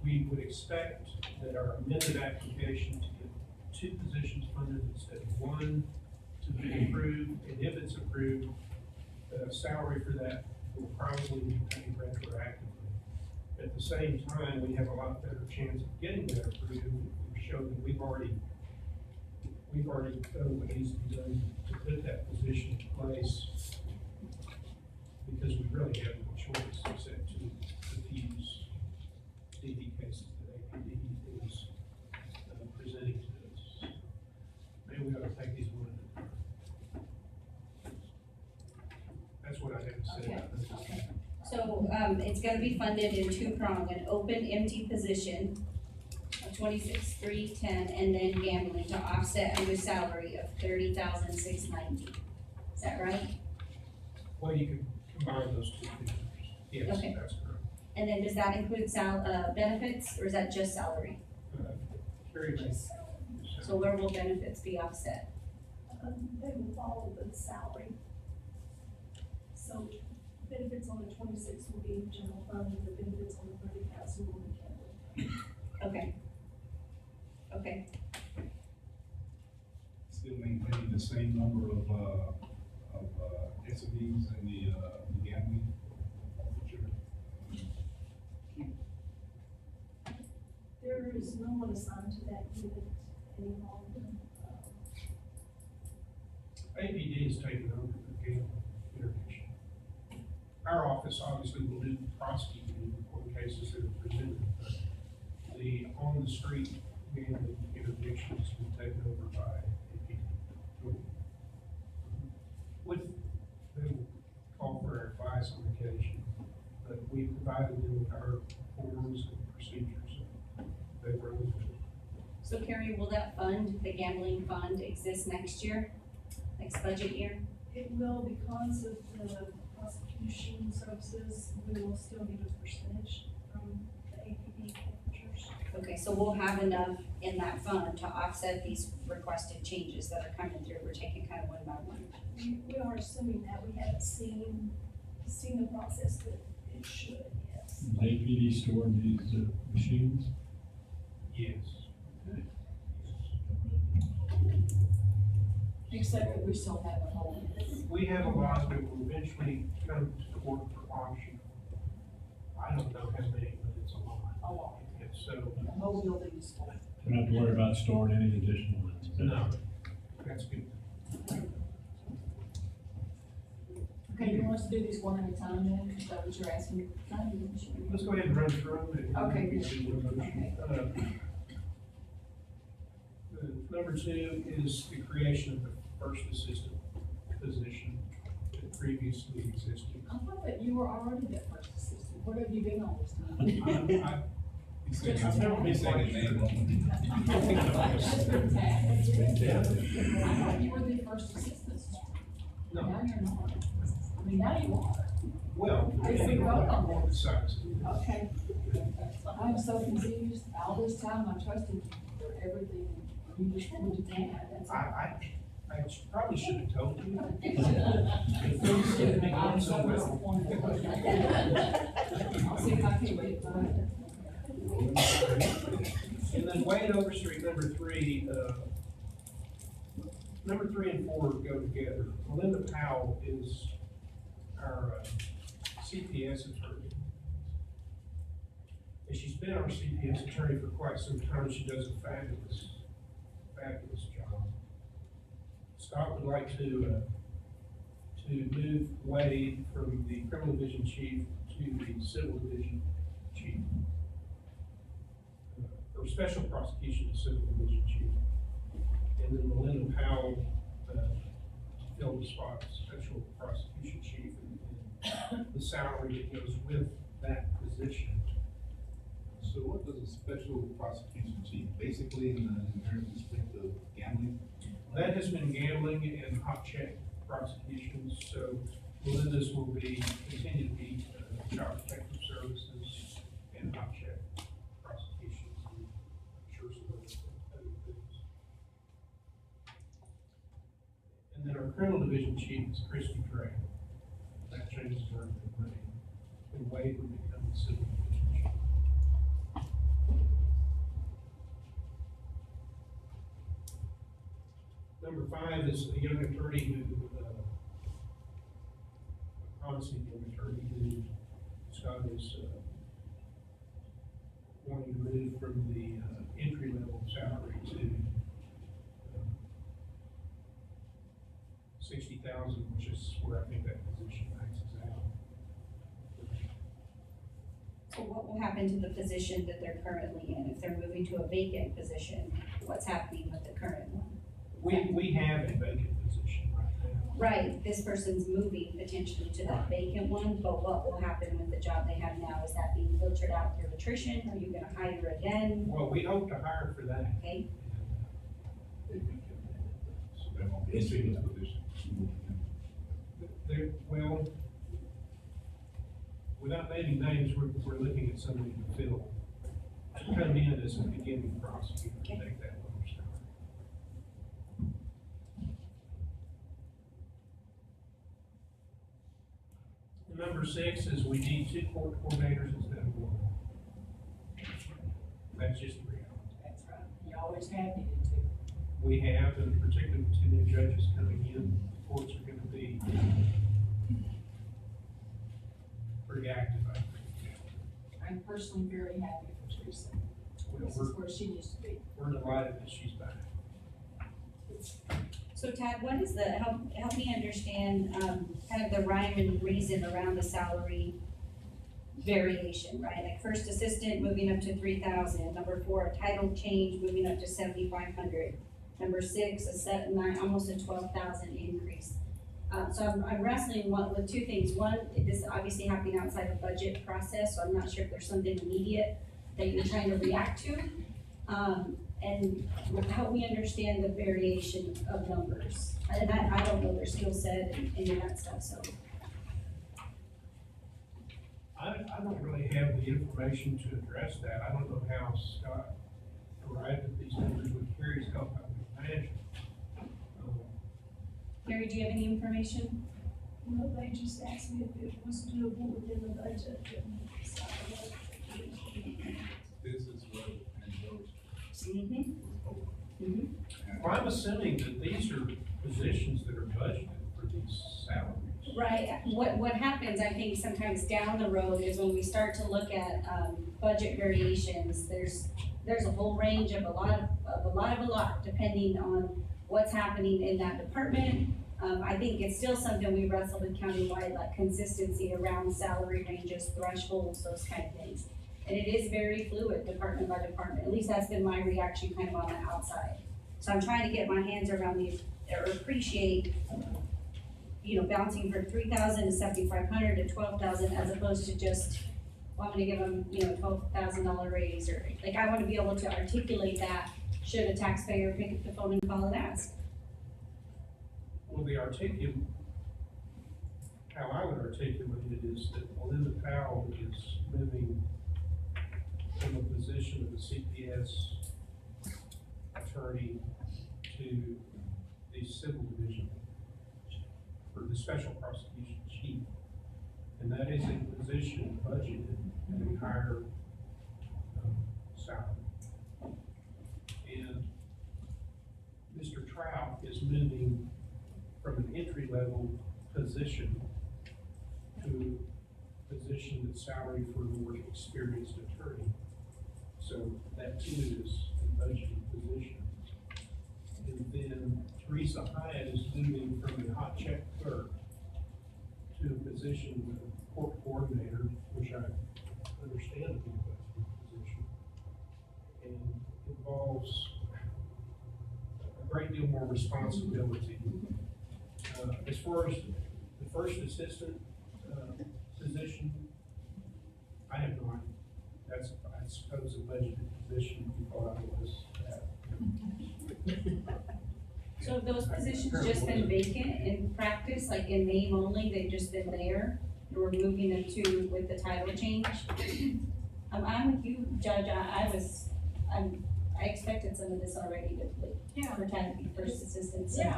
We would expect that our amended application to get 2 positions funded instead of 1 to be approved, and if it's approved, the salary for that will probably be paid retroactively. At the same time, we have a lot better chance of getting that approved if we show that we've already done what needs to be done to put that position in place, because we really have no choice except to refuse DV cases that APD is presenting to us. Maybe we ought to take these one at a time. That's what I have to say about this. Okay. So, it's gonna be funded in 2-prong, an open empty position of 26,310, and then gambling to offset under salary of 30,690. Is that right? Well, you can combine those 2 figures. Yes, Okay. that's correct. And then does that include benefits, or is that just salary? Very nice. So where will benefits be offset? They will follow the salary. So benefits on the 26 will be general fund, and the benefits on the 30,000 will be capital. Okay. Okay, Still maintaining the same number of SMEs in the gambling forfeiture. There is no one assigned to that unit any longer. APD is taking over the gambling interdiction. Our office obviously will do prosecuting in court cases that are presented, but the on-the-street gambling interdiction has been taken over by APD. With, they will call for our advice on occasion, but we provided them with our forms and procedures, and they were able to. so Carrie, will that fund, the gambling fund, exist next year, next budget year? It will, because of the prosecution services, we will still get a percentage from the APD forfeitures. Okay, so we'll have enough in that fund to offset these requested changes that are coming through, we're taking kind of one by one. We are assuming that we haven't seen the process, but it should, yes. Does APD store these machines? Yes. Okay. Except that we still have a whole. We have a lot that will eventually come to court for auction. I don't know how many, but it's a lot. A lot. Yes. So, The whole building is full. We don't have to worry about storing any additional ones. no, that's good. Okay, you want us to do these one at a time then? Is that what you're asking? Let's go ahead and run through them. Okay, We good. can do one motion. Number two is the creation of the first assistant position that previously existed. I thought that you were already the first assistant. What have you been all this time? He said, I've never been he said his name wrong. I thought you were the first assistant. No, Now you're not. I mean, now you are. well, I see depending both of on them. the size. Okay. I'm so confused. All this time I trusted you for everything. You just put it down. That's all. I probably should have told you. I'm so disappointed. I'll see if I can get it. And then Wade Overstreet, number three and four go together. Melinda Powell is our CPS attorney. And she's been our CPS attorney for quite some time. She does a fabulous job. Scott would like to move Wade from the criminal division chief to the civil division chief. Or special prosecution to civil division chief. And then Melinda Powell, filled the spot as special prosecution chief, and the salary that goes with that position. So what does a special prosecution chief, basically in respect of gambling? That has been gambling and hot check prosecutions, so Melinda's will continue to be child protective services and hot check prosecutions, and I'm sure some other things. And then our criminal division chief is Christy Gray. That changes her name. And Wade would become the civil division chief. Number five is a young attorney who, a promising young attorney who Scott is, wanting to move from the, entry level salary to, 60,000, which is where I think that position maxes out. So what will happen to the position that they're currently in? If they're moving to a vacant position, what's happening with the current one? We have a vacant position right now. Right, this person's moving potentially to that vacant one, but what will happen with the job they have now? Is that being filtered out through attrition? Are you gonna hire again? Well, we hope to hire for that. Okay, So that won't be a single position. There, well, without naming names, we're looking at somebody to fill, to come in as a beginning prosecutor, to take that lower salary. Number six is we need two court coordinators instead of one. That's just the reality. That's right. You always have needed to. We have, and particularly with two new judges coming in, the courts are gonna be pretty active, I think. I'm personally very happy for Teresa. Well, This is where she needs to be. we're delighted that she's back. so Tad, what is help me understand, kind of the rhyme and reason around the salary variation, right? Like first assistant moving up to 3,000, number four, a title change moving up to 7,500. Number six, almost a 12,000 increase. So I'm wrestling with two things. One, this is obviously happening outside the budget process, so I'm not sure if there's something immediate that you're trying to react to. And help me understand the variation of numbers. And I don't know their skill set and any of that stuff, so. I don't really have the information to address that. I don't know how Scott arrived at these numbers with Carrie's help out with management. Carrie, do you have any information? Well, they just asked me if it was doable within the budget. So, This is what Pandora's. Mm-hmm. Well, I'm assuming that these are positions that are budgeted for these salaries. Right, what happens, I think, sometimes down the road is when we start to look at, budget variations, there's a whole range of a lot, depending on what's happening in that department. I think it's still something we wrestle with countywide, like consistency around salary ranges, thresholds, those kind of things. And it is very fluid, department by department, at least that's been my reaction kind of on the outside. So I'm trying to get my hands around or appreciate, bouncing from 3,000 to 7,500 to 12,000, as opposed to just, well, I'm gonna give them, $12,000 raise, or, like, I wanna be able to articulate that, should a taxpayer pick up the phone and call and ask. Well, how I would articulate it is that Melinda Powell is moving from a position of a CPS attorney to the civil division, for the special prosecution chief. And that is a position budgeted at a higher salary. And Mr. Trout is moving from an entry-level position to a position that's salary for a more experienced attorney. So that too is a budgeted position. And then Teresa Hyatt is moving from a hot check clerk to a position of court coordinator, which I understand to be a budgeted position. And involves a great deal more responsibility. As far as the first assistant position, I have no idea. That's, I suppose, a budgeted position before I was at. So have those positions just been vacant in practice, like in name only, they've just been there, and we're moving them to with the title change? I'm with you, Judge, I expected some of this already to be, for time to be first assistant, so.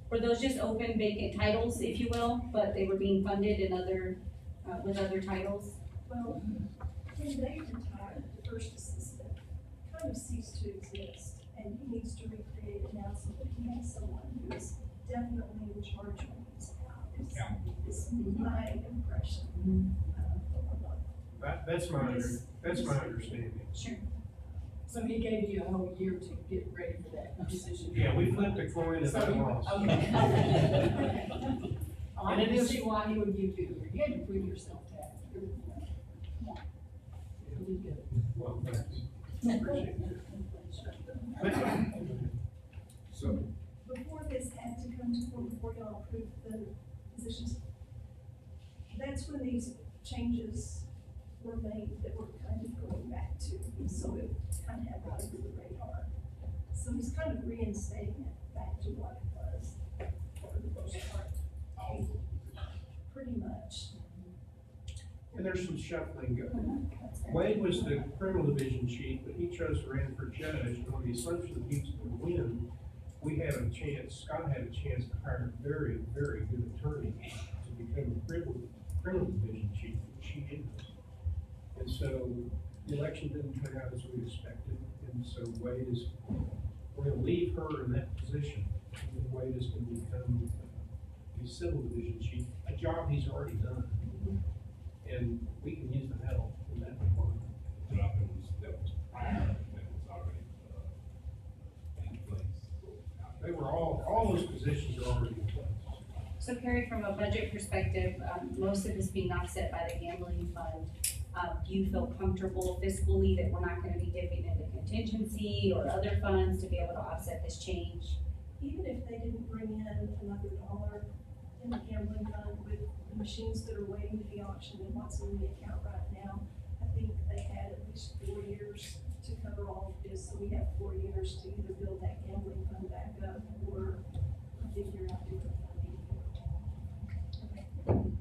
Were those just open vacant titles, if you will, but they were being funded in other, with other titles? Well, when they retired, the first assistant kind of ceased to exist, and he needs to recreate it now so that he has someone who is definitely in charge when he's out. It's my impression. That's my understanding. Sure. So he gave you a whole year to get ready for that decision? Yeah, we flipped a coin and I lost. Okay. I didn't see why he would give you a year. You had to prove yourself to that. Really good. Well, thanks. Appreciate it. So, Before this had to come to court, before y'all approved the positions, that's when these changes were made that we're kind of going back to, so it kind of had right under the radar. So he's kind of reinstating it back to what it was for the most part. Pretty much. And there's some shuffling going. Wade was the criminal division chief, but he chose to run for judge, and on the assumption that he was going to win, we had a chance, Scott had a chance to hire a very, very good attorney to become a criminal division chief, which he didn't. And so the election didn't turn out as we expected, and so Wade is, we're gonna leave her in that position, and Wade is gonna become the civil division chief, a job he's already done. And we can use the help in that department. That was prior, that was already, in place. They were all those positions are already in place. So Carrie, from a budget perspective, most of this being offset by the gambling fund, do you feel comfortable fiscally that we're not gonna be dipping into contingency or other funds to be able to offset this change? Even if they didn't bring in another dollar in the gambling fund with the machines that are waiting to be auctioned and what's in the account right now, I think they had at least 4 years to cover all of this, so we have 4 years to either build that gambling fund back up or figure out different funding.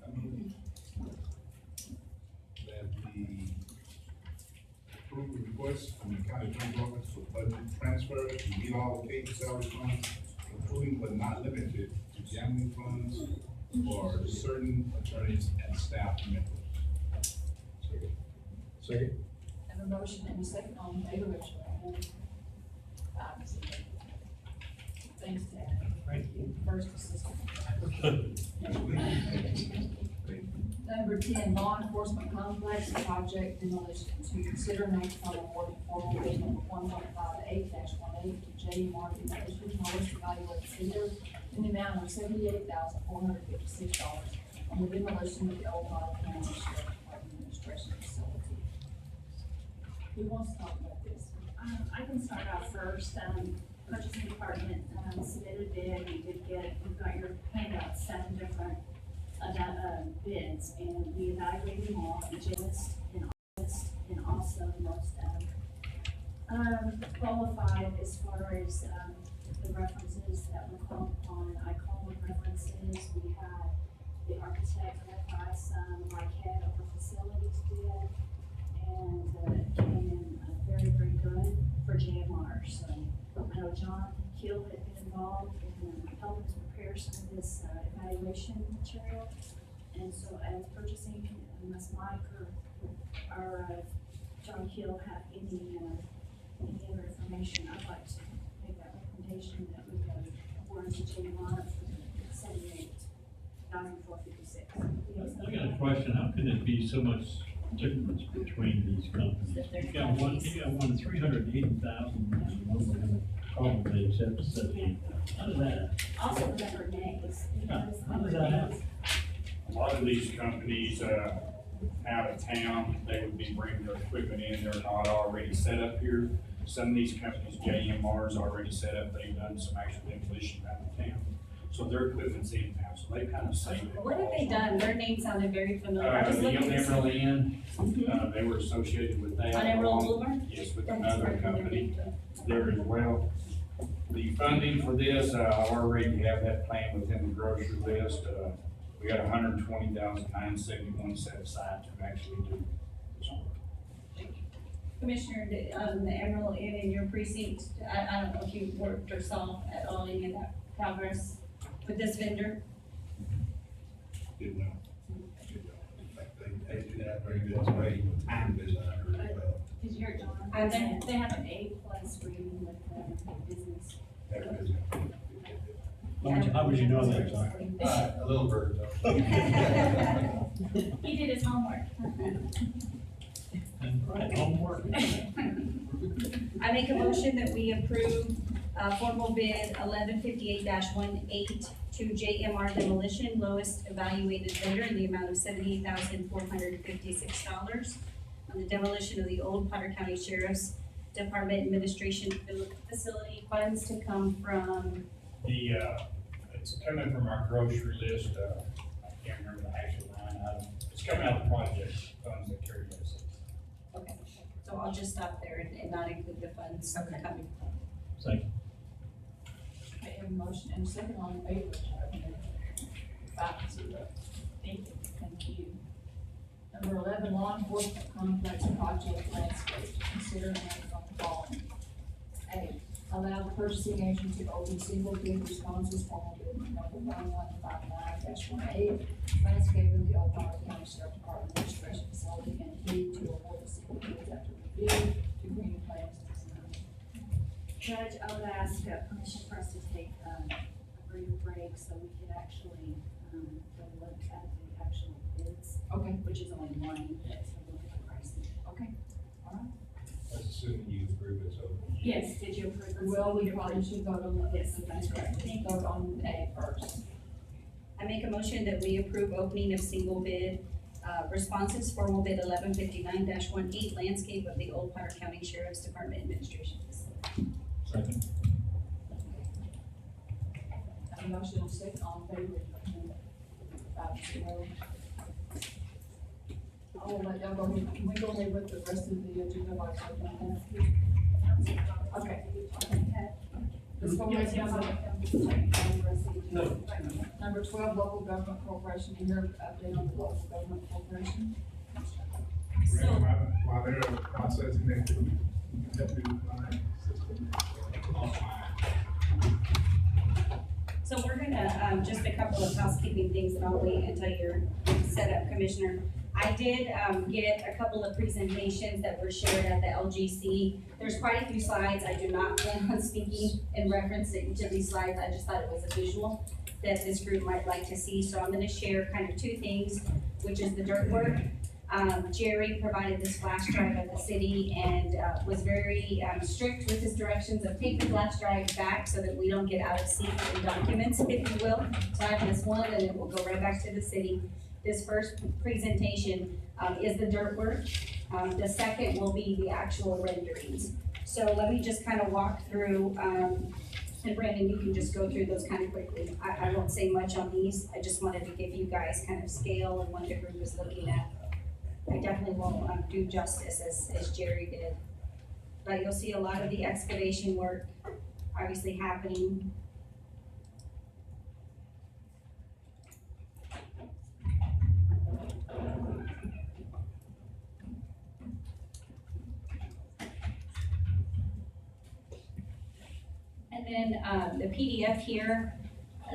I mean, that the approved request from the county attorney's office for budget transfer to reallocate salary funds, including but not limited to gambling funds for certain attorneys and staff members. Second. Have a motion and a second on the favor of Thanks, Ted. Thank you. First assistant. Number 10, law enforcement complex project demolition. To consider and act on award formal bid number 1158-18 to J. Martin Demolition, lowest evaluated bidder in the amount of $78,456 on the demolition of the old Ottawa County Sheriff Department Administration Facility. Who wants to talk about this? I can start off first. Purchasing department, submitted bid, you've got your handout, 7 different, bids, and we evaluated them all, each list and August, and also most, qualified as far as, the references that were called upon. I called the references, we had the architect led by some, like head of the facilities bid, and, it came in, very, very good for JMR, so. I know John Keel had been involved in helping to prepare some of this evaluation material. And so as purchasing, unless Mike or John Keel have any other information, I'd like to make that recommendation that we go award to JMR for $78,456. I got a question, how can it be so much difference between these companies? You got one 380,000, and one we're gonna probably accept 78,000. How does that? Also remember names. How does that happen? A lot of these companies, out of town, they would be bringing their equipment in, they're not already set up here. Some of these companies, JMR's already set up, they've done some actual demolition out of town. So their equipment's in town, so they kind of save it. What have they done? Their name sounded very familiar. I was The looking at Emerald Inn, they were associated with that. On Emerald Boulevard? Yes, with That's another right. company there as well. The funding for this, I already have that plan within the grocery list. We got $120,971 set aside to actually do this work. Commissioner, the Emerald Inn in your precinct, I don't know if you worked or saw at all any of that progress with this vendor? Did well. They do that very good way with time designer as well. Did you hear John? And then- They have an A+ rating with business. That is- How would you know that, John? A little bird though. He did his homework. And homework? I make a motion that we approve, formal bid 1158-18 to JMR Demolition, lowest evaluated vendor in the amount of $78,456 on the demolition of the old Potter County Sheriff's Department Administration Facility. Funds to come from, It's coming from our grocery list, I can't remember the actual line item. It's coming out of the project funds that carry those. okay, so I'll just stop there and not include the funds coming from. Second. I have a motion and a second, all in favor? 5-0. Thank you. Thank you. Number 11, law enforcement complex project landscape. To consider and act on the following. A, allow the purchasing agent to open single bid responses formal bid number 1159-18, landscape of the Old Potter County Sheriff Department Administration Facility, and B, to award the single bids after review to Green Plains Design. Judge, I would ask permission for us to take a brief break so we could actually go look at the actual bids, Okay, which is only one, that's a little bit pricey. okay, all right. That's assuming you approve it, so. Yes, did you approve this? Well, we probably should vote on this. Yes, that's correct. Vote on A first. I make a motion that we approve opening of single bid, responses, formal bid 1159-18, landscape of the Old Potter County Sheriff's Department Administration Facility. Second. I have a motion and a second, all in favor? 5-0. I'll let y'all go ahead, can we go ahead with the rest of the agenda like that? Okay. Let's go right down Number 12, local government corporation, you hear update on the local government corporation? So, While they're processing that, that new line system. so we're gonna, just a couple of housekeeping things and I'll wait until you're set up, Commissioner. I did, get a couple of presentations that were shared at the LGC. There's quite a few slides. I do not plan on speaking in reference to each of these slides. I just thought it was a visual that this group might like to see. So I'm gonna share kind of two things, which is the dirt work. Jerry provided this flash drive at the city and, was very, strict with his directions of take the flash drive back so that we don't get out of sync in documents, if you will. So I have this one and it will go right back to the city. This first presentation, is the dirt work. The second will be the actual renderings. So let me just kind of walk through, and Brandon, you can just go through those kind of quickly. I won't say much on these. I just wanted to give you guys kind of scale and what the group is looking at. I definitely won't do justice as Jerry did. But you'll see a lot of the excavation work obviously happening. And then the PDF here,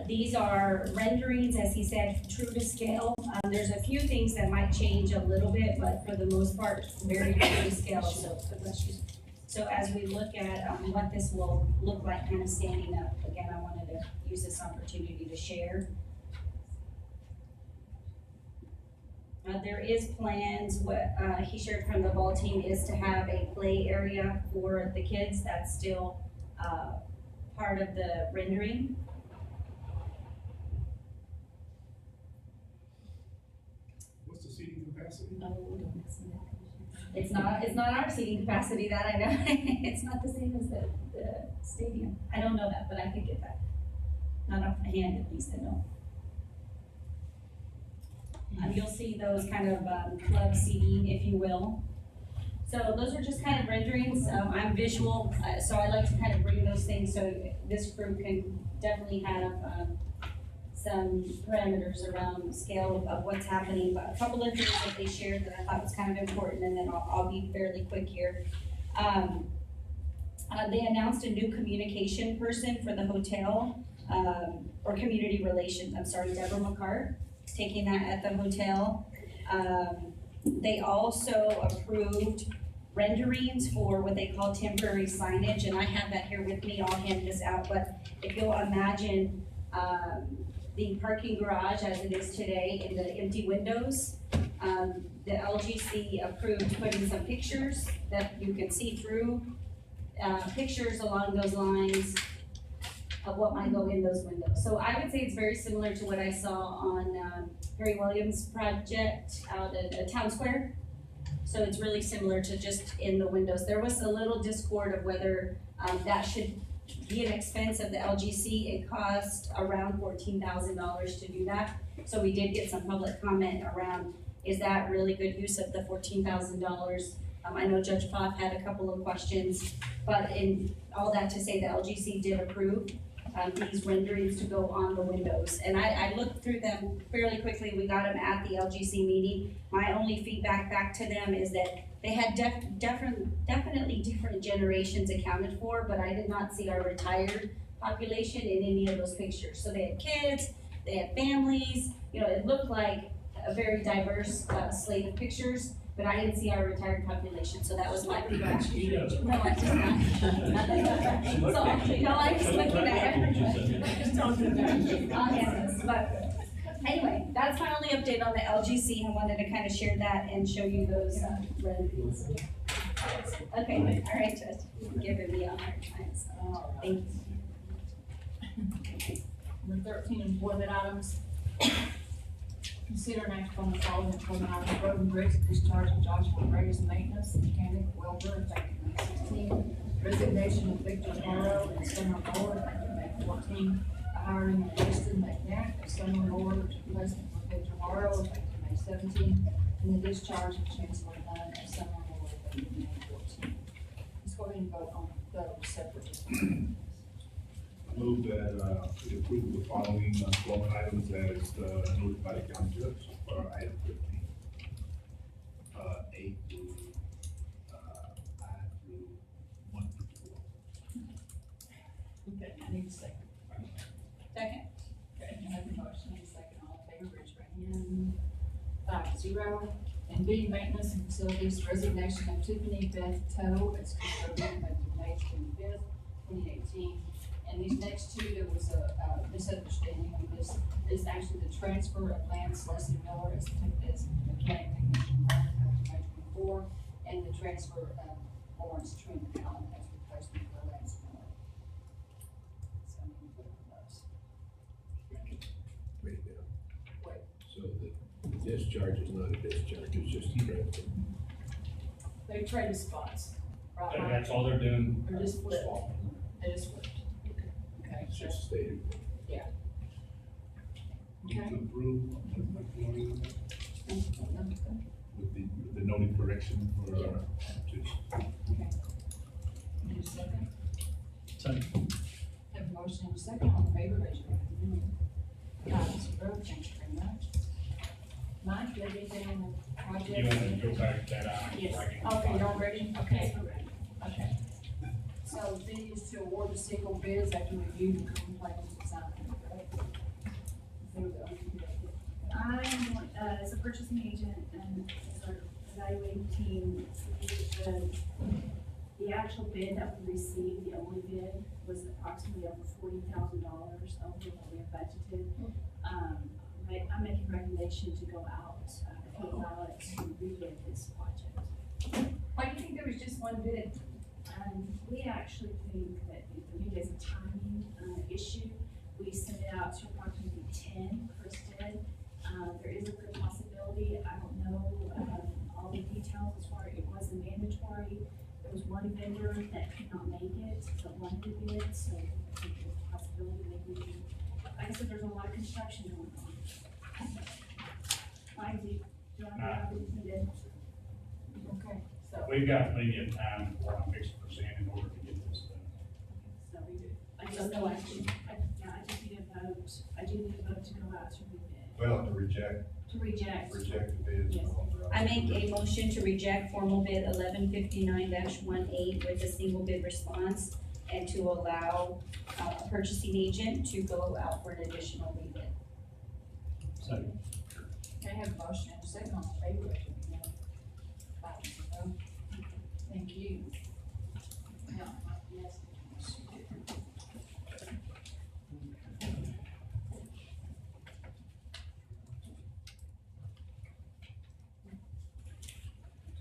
these are renderings, as he said, true to scale. There's a few things that might change a little bit, but for the most part, very true to scale. So as we look at what this will look like kind of standing up, again, I wanted to use this opportunity to share. There is plans, what he shared from the ball team is to have a play area for the kids. That's still part of the rendering. What's the seating capacity? It's not our seating capacity, that I know. It's not the same as the stadium. I don't know that, but I could get that. Not off the hand, at least I know. You'll see those kind of club seating, if you will. So those are just kind of renderings. I'm visual, so I like to kind of bring those things so this group can definitely have some parameters around the scale of what's happening. But a couple of things that they shared that I thought was kind of important, and then I'll be fairly quick here. They announced a new communication person for the hotel, or community relations, I'm sorry, Deborah McCart, taking that at the hotel. They also approved renderings for what they call temporary signage, and I have that here with me. I'll hand this out, but if you'll imagine the parking garage as it is today in the empty windows, the LGC approved putting some pictures that you can see through, pictures along those lines of what might go in those windows. So I would say it's very similar to what I saw on Harry Williams' project out at Town Square. So it's really similar to just in the windows. There was a little discord of whether that should be an expense of the LGC. It cost around $14,000 to do that. So we did get some public comment around, is that really good use of the $14,000? I know Judge Pfaff had a couple of questions, but in all that to say, the LGC did approve these renderings to go on the windows. And I looked through them fairly quickly. We got them at the LGC meeting. My only feedback back to them is that they had definitely different generations accounted for, but I did not see our retired population in any of those pictures. So they had kids, they had families, it looked like a very diverse slate of pictures, but I didn't see our retired population, so that was my feedback. No, I did not. So, I'm just looking at everything. I'll hand this, but anyway, that's my only update on the LGC. I wanted to kind of share that and show you those renderings. Okay, all right, Judge, you're giving me a hard time, so thank you. Number 13, employment items. Consider an act on the following employment items: road and bridge discharge of Joshua Gray as maintenance mechanic welder effective May 16. Resignation of Victor Morrow and summer board effective May 14. The hiring of Justin McNack as summer board replacement for Victor Morrow effective May 17. And the discharge of Chancellor Dunn as summer board effective May 14. Let's go ahead and vote on those separately. Move that we approve the following employment items as noted by the county judge for item 15. 8 through 5 through 1 through 4. Okay, I need a second. Second? Okay, I have a motion, and a second, all in favor, raise your hand. 5-0. And B, maintenance and facilities, resignation of Tiffany Beth Toe as custodian effective May 25th, 2018. And these next two, there was a misunderstanding of this. This is actually the transfer of Lance Leslie Miller as mechanic technician effective May 24, and the transfer of Lawrence Trina Allen as replacement for Lance Miller. So I'm gonna put those. Wait a minute. Wait. So the discharge is not a discharge, it's just a transfer. They traded spots, right? And that's all they're doing. They're just flipped. They just flipped. Okay, It's so, just stated. yeah. Move to approve Okay. with the noted correction for, Okay. to Need a second? Second. Have a motion and a second, all in favor, raise your hand. Guys, Brooke, thank you very much. Mike, do you have anything on the project? You want to go back to that item? Yes, so I can- okay, y'all ready? Okay. Okay. So D is to award the single bids after review the complaints and sign. I'm, as a purchasing agent and as our evaluating team, the actual bid that we received, the only bid, was approximately over $40,000 over what we have budgeted. I'm making a recommendation to go out, to allow it to rebid this project. Why do you think there was just one bid? We actually think that maybe it's a timing, issue. We sent it out to approximately 10, Chris did. There is a good possibility, I don't know, all the details as far as it wasn't mandatory. There was one vendor that could not make it, but wanted to bid, so I think there's a possibility that we, like I said, there's a lot of construction going on. Mike, do I have anything to? Okay, so. We've got plenty of time for what I'm fixing to present in order to get this done. So I just know I just need a vote, I do need a vote to go out to rebid, well, to reject to reject. the bids. Yes. I make a motion to reject formal bid 1159-18 with a single bid response and to allow a purchasing agent to go out for an additional rebid. Second. Okay, I have a motion and a second, all in favor, raise your hand. 5-0. Thank you. Now, yes.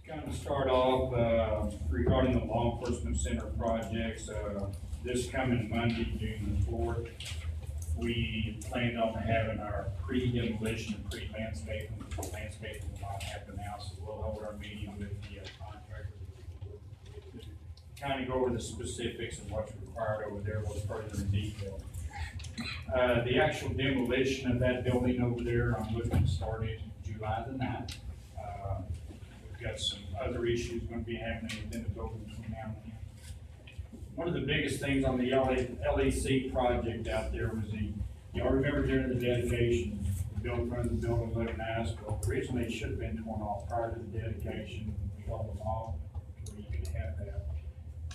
Kind of start off, regarding the law enforcement center projects, this coming Monday, June the 4th, we planned on having our pre-demolition and pre-landscaping. Landscaping will not happen now, so we'll hold our meeting with the contractor. Kind of go over the specifics of what's required over there a little further in detail. The actual demolition of that building over there, I'm looking to start it July the 9th. We've got some other issues going to be happening within the building between now and then. One of the biggest things on the LEC project out there was y'all remember during the dedication, the building, front of the building looked nice, but originally it should have been torn off prior to the dedication. We hauled them off where you could have that.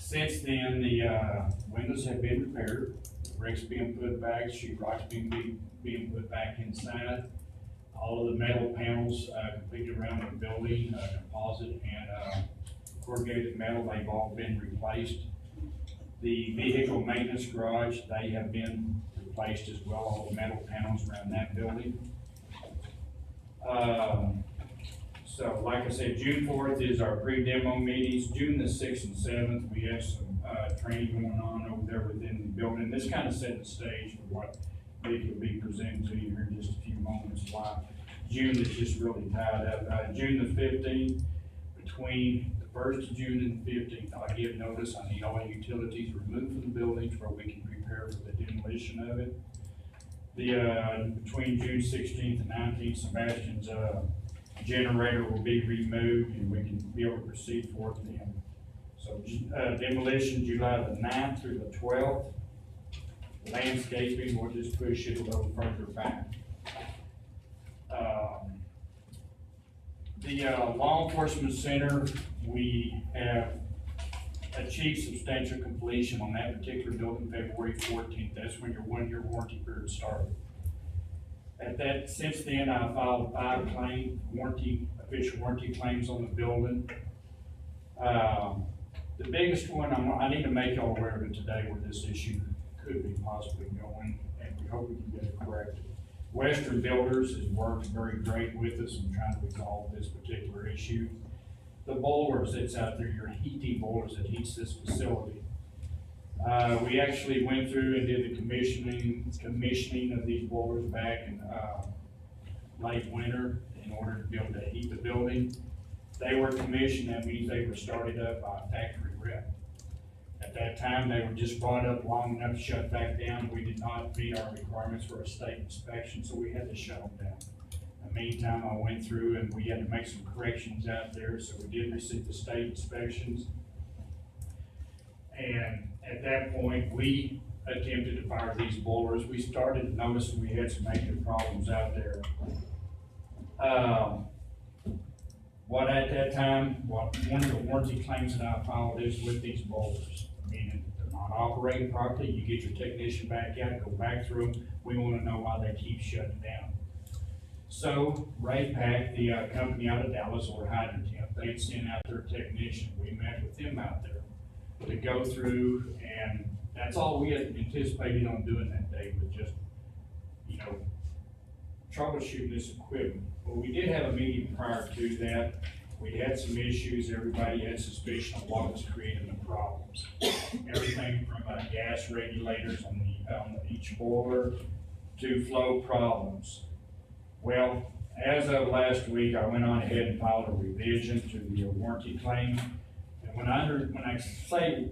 Since then, the windows have been repaired, bricks being put back, sheetrock's being put back inside. All of the metal panels completed around the building, composite and corrugated metal, they've all been replaced. The vehicle maintenance garage, they have been replaced as well, all the metal panels around that building. So like I said, June 4th is our pre-demo meetings. June the 6th and 7th, we have some training going on over there within the building. This kind of set the stage for what Vicky will be presenting to you here in just a few moments. Why June is just really tied up. June the 15th, between the 1st of June and the 15th, I'll give notice. I need all utilities removed from the buildings where we can prepare for the demolition of it. Between June 16th and 19th, Sebastian's generator will be removed and we can be able to proceed forth then. So demolition July the 9th through the 12th. Landscaping, we'll just push it a little further back. The law enforcement center, we have achieved substantial completion on that particular building February 14th. That's when your 1-year warranty period started. Since then, I filed 5 official warranty claims on the building. The biggest one, I need to make y'all aware of it today where this issue could be possibly going, and we hope we can get it corrected. Western Builders has worked very great with us in trying to resolve this particular issue. The boilers that's out there, your heating boilers that heats this facility. We actually went through and did the commissioning of these boilers back in, late winter in order to be able to heat the building. They were commissioned, that means they were started up by a factory rep. At that time, they were just brought up long enough to shut back down. We did not meet our requirements for a state inspection, so we had to shut them down. In the meantime, I went through and we had to make some corrections out there, so we did receive the state inspections. And at that point, we attempted to fire these boilers. We started noticing we had some major problems out there. One of the warranty claims that I filed is with these boilers, meaning they're not operating properly. You get your technician back out, go back through them. We want to know why they keep shutting down. So Raypak, the company out of Dallas, or Hydrotemp, they had sent out their technician. We met with them out there to go through, and that's all we had anticipated on doing that day, was just, troubleshooting this equipment. Well, we did have a meeting prior to that. We had some issues. Everybody had suspicion of what was creating the problems. Everything from gas regulators on each boiler to flow problems. Well, as of last week, I went on ahead and filed a revision to the warranty claim. And when I say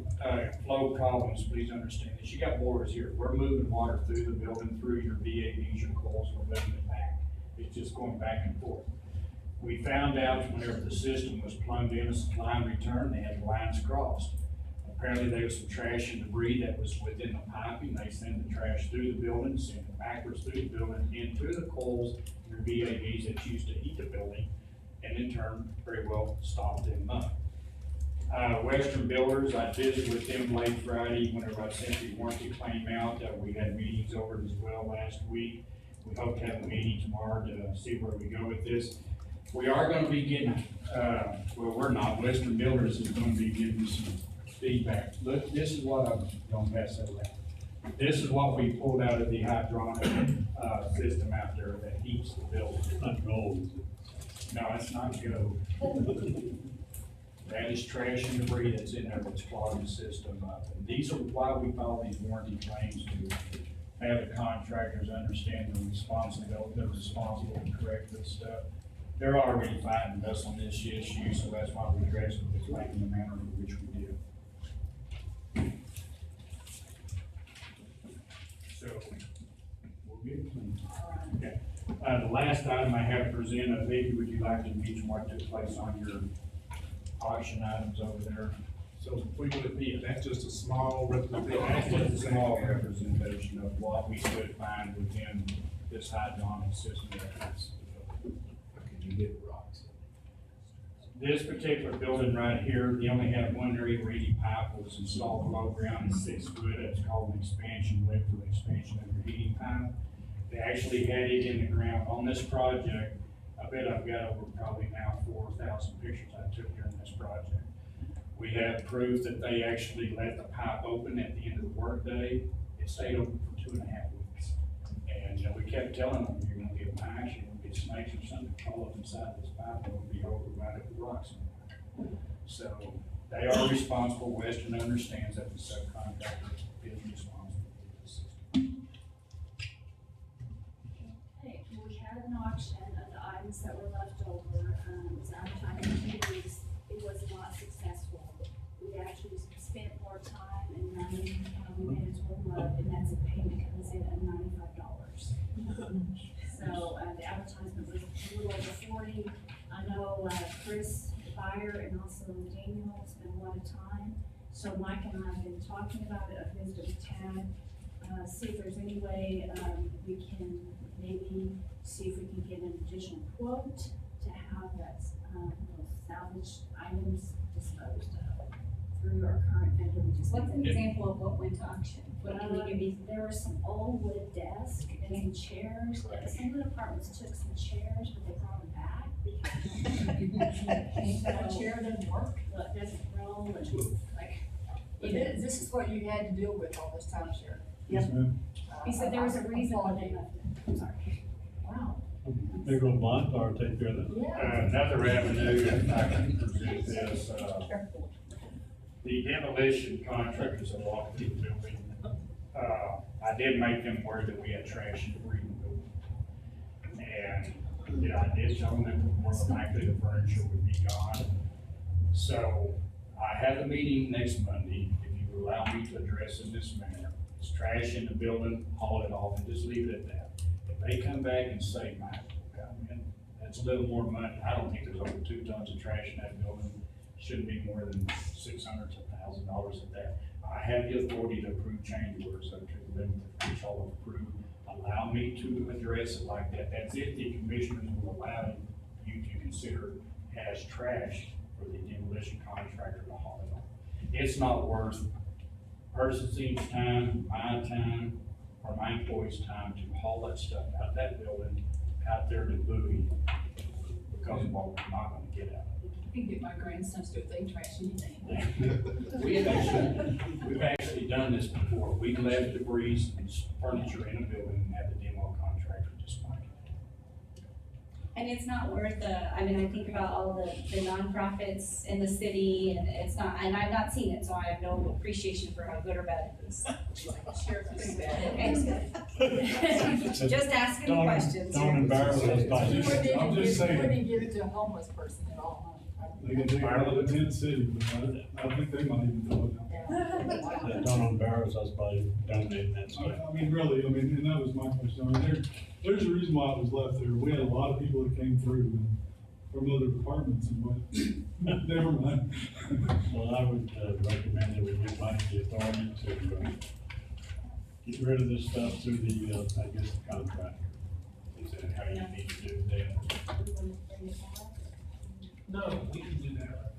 flow problems, please understand this. You got boilers here. We're moving water through the building, through your VAVs, your coils, we're moving it back. It's just going back and forth. We found out whenever the system was plumbed in, a supply and return, they had lines crossed. Apparently there was some trash and debris that was within the piping. They send the trash through the building, send it backwards through the building, into the coils, your VAVs that used to heat the building, and in turn, very well stop them up. Western Builders, I visited with them late Friday whenever I sent the warranty claim out. We had meetings over it as well last week. We hope to have a meeting tomorrow to see where we go with this. We are gonna be getting, we're not, Western Builders is gonna be giving some feedback. Look, this is what I'm gonna pass that around. This is what we pulled out of the hydronic, system out there that heats the building. It's not gold. No, it's not gold. That is trash and debris that's in there that's clogging the system up. And these are why we file these warranty claims, to have the contractors understand the responsibility, they're responsible to correct this stuff. They're already fighting us on this issue, so that's why we addressed the claim in the manner in which we did. So, we'll get it clean. Okay. The last item I have to present, Vicky, would you like to mention what took place on your auction items over there? So we would be, that's just a small representation. That's just a small representation of what we could find within this hydronic system that is. Could you get rocks? This particular building right here, they only have one area where any pipe was installed below ground, is 6 foot. It's called an expansion lift, or expansion of your heating pipe. They actually had it in the ground on this project. I bet I've got over probably now 4,000 pictures I took during this project. We have proof that they actually let the pipe open at the end of the workday. It stayed open for 2.5 weeks. And, we kept telling them, you're gonna get mice, you're gonna get snakes or something crawl up inside this pipe, and it'll be over right at the rocks in there. So, they are responsible. Western understands that the subcontractor is responsible for this system. Okay, we had an auction of the items that were left over, it was advertised in 2 weeks, it was not successful. We actually spent more time and money, we made a total of, and that's a payment comes in at $95. So, the advertisement was a little over 40. I know, Chris Byer and also Daniel spent a lot of time. So Mike and I have been talking about it, I've visited with Tad, see if there's any way, we can maybe see if we can get an additional quote to have that, those salvaged items disposed of through our current vendor, which is. What's an example of what went to auction? What can you give me? There were some old wood desks and some chairs, that some of the apartments took some chairs, but they brought them back. That chair doesn't work. Look, doesn't roll and like. This is what you had to deal with all this time, Sheriff. Yes, ma'am. He said there was a reason why they left it. I'm sorry. Wow. They go blind or take care of that. Yeah. Another avenue, if I can present this, the demolition contractors that walked in the building, I did make them aware that we had trash in the Freedom Building. And, I did tell them that more than likely the furniture would be gone. So I have a meeting next Monday, if you will allow me to address in this manner. It's trash in the building, haul it off and just leave it at that. If they come back and say, Mike, that's a little more money, I don't think there's over 2 tons of trash in that building. Shouldn't be more than $600 to $1,000 at that. I have the authority to approve change orders up to the limit which I'll approve. Allow me to address it like that. That's if the commissioners will allow you to consider as trash for the demolition contractor to haul it off. It's not worth person's time, my time, or my employees' time to haul that stuff out of that building, out there to Bowie, because of what we're not gonna get out of it. I can get my grandsons to do if they trash anything. We've actually done this before. We left debris and furniture in a building and had the demo contractor just mark it. And it's not worth I think about all the nonprofits in the city, and it's not, and I've not seen it, so I have no appreciation for how good or bad it is. Sheriff is bad. Just asking questions. Don't embarrass us by You this. wouldn't I'm just saying. even give it to a homeless person at all, huh? They can take it out of the tent city, but I think they might even do it now. Don't embarrass us by donating that stuff. I mean, really, and that was my question. There's a reason why it was left there. We had a lot of people that came through from other departments and went, never mind. Well, I would recommend that we give Mike the authority to get rid of this stuff through the, I guess, the contractor. Is that how you need to do that? No, we can do that.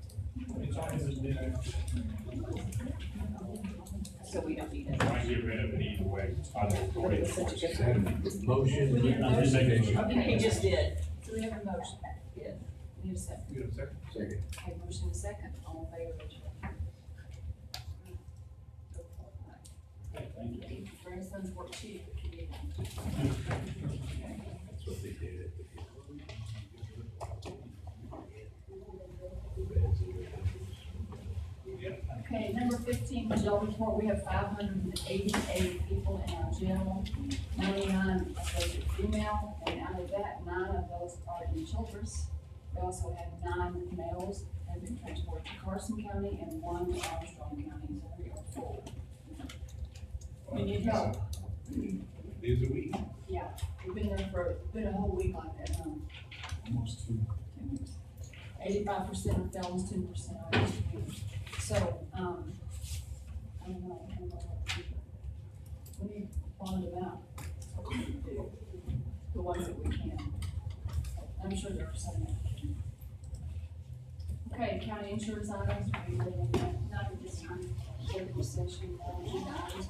It's always been out. So we don't need it. I get rid of it either way. I don't know. Motion. We need a I did make a motion. motion. Okay, he just did. So we have a motion. Yeah. We have a second. You have a second? Second. Okay, motion and second. All in favor, raise your hand. Go for it. Okay, thank you. Grandsons work cheap if you need them. That's what they did at the. Okay, number 15, jail report, we have 588 people in our jail, 99 of those are female, and out of that, 9 of those are in Childress. We also have 9 males that have been transported to Carson County and 1 to Armstrong County, so we are full. We need help. Days a week. Yeah, we've been there for, been a whole week like that, huh? Almost 2. 85% are felons, 10% are misdemeanors. So, I don't know, we need to bond them out. The ones that we can. I'm sure there are some that can. Okay, county insurance items, we will Not at this time, executive session, agenda items.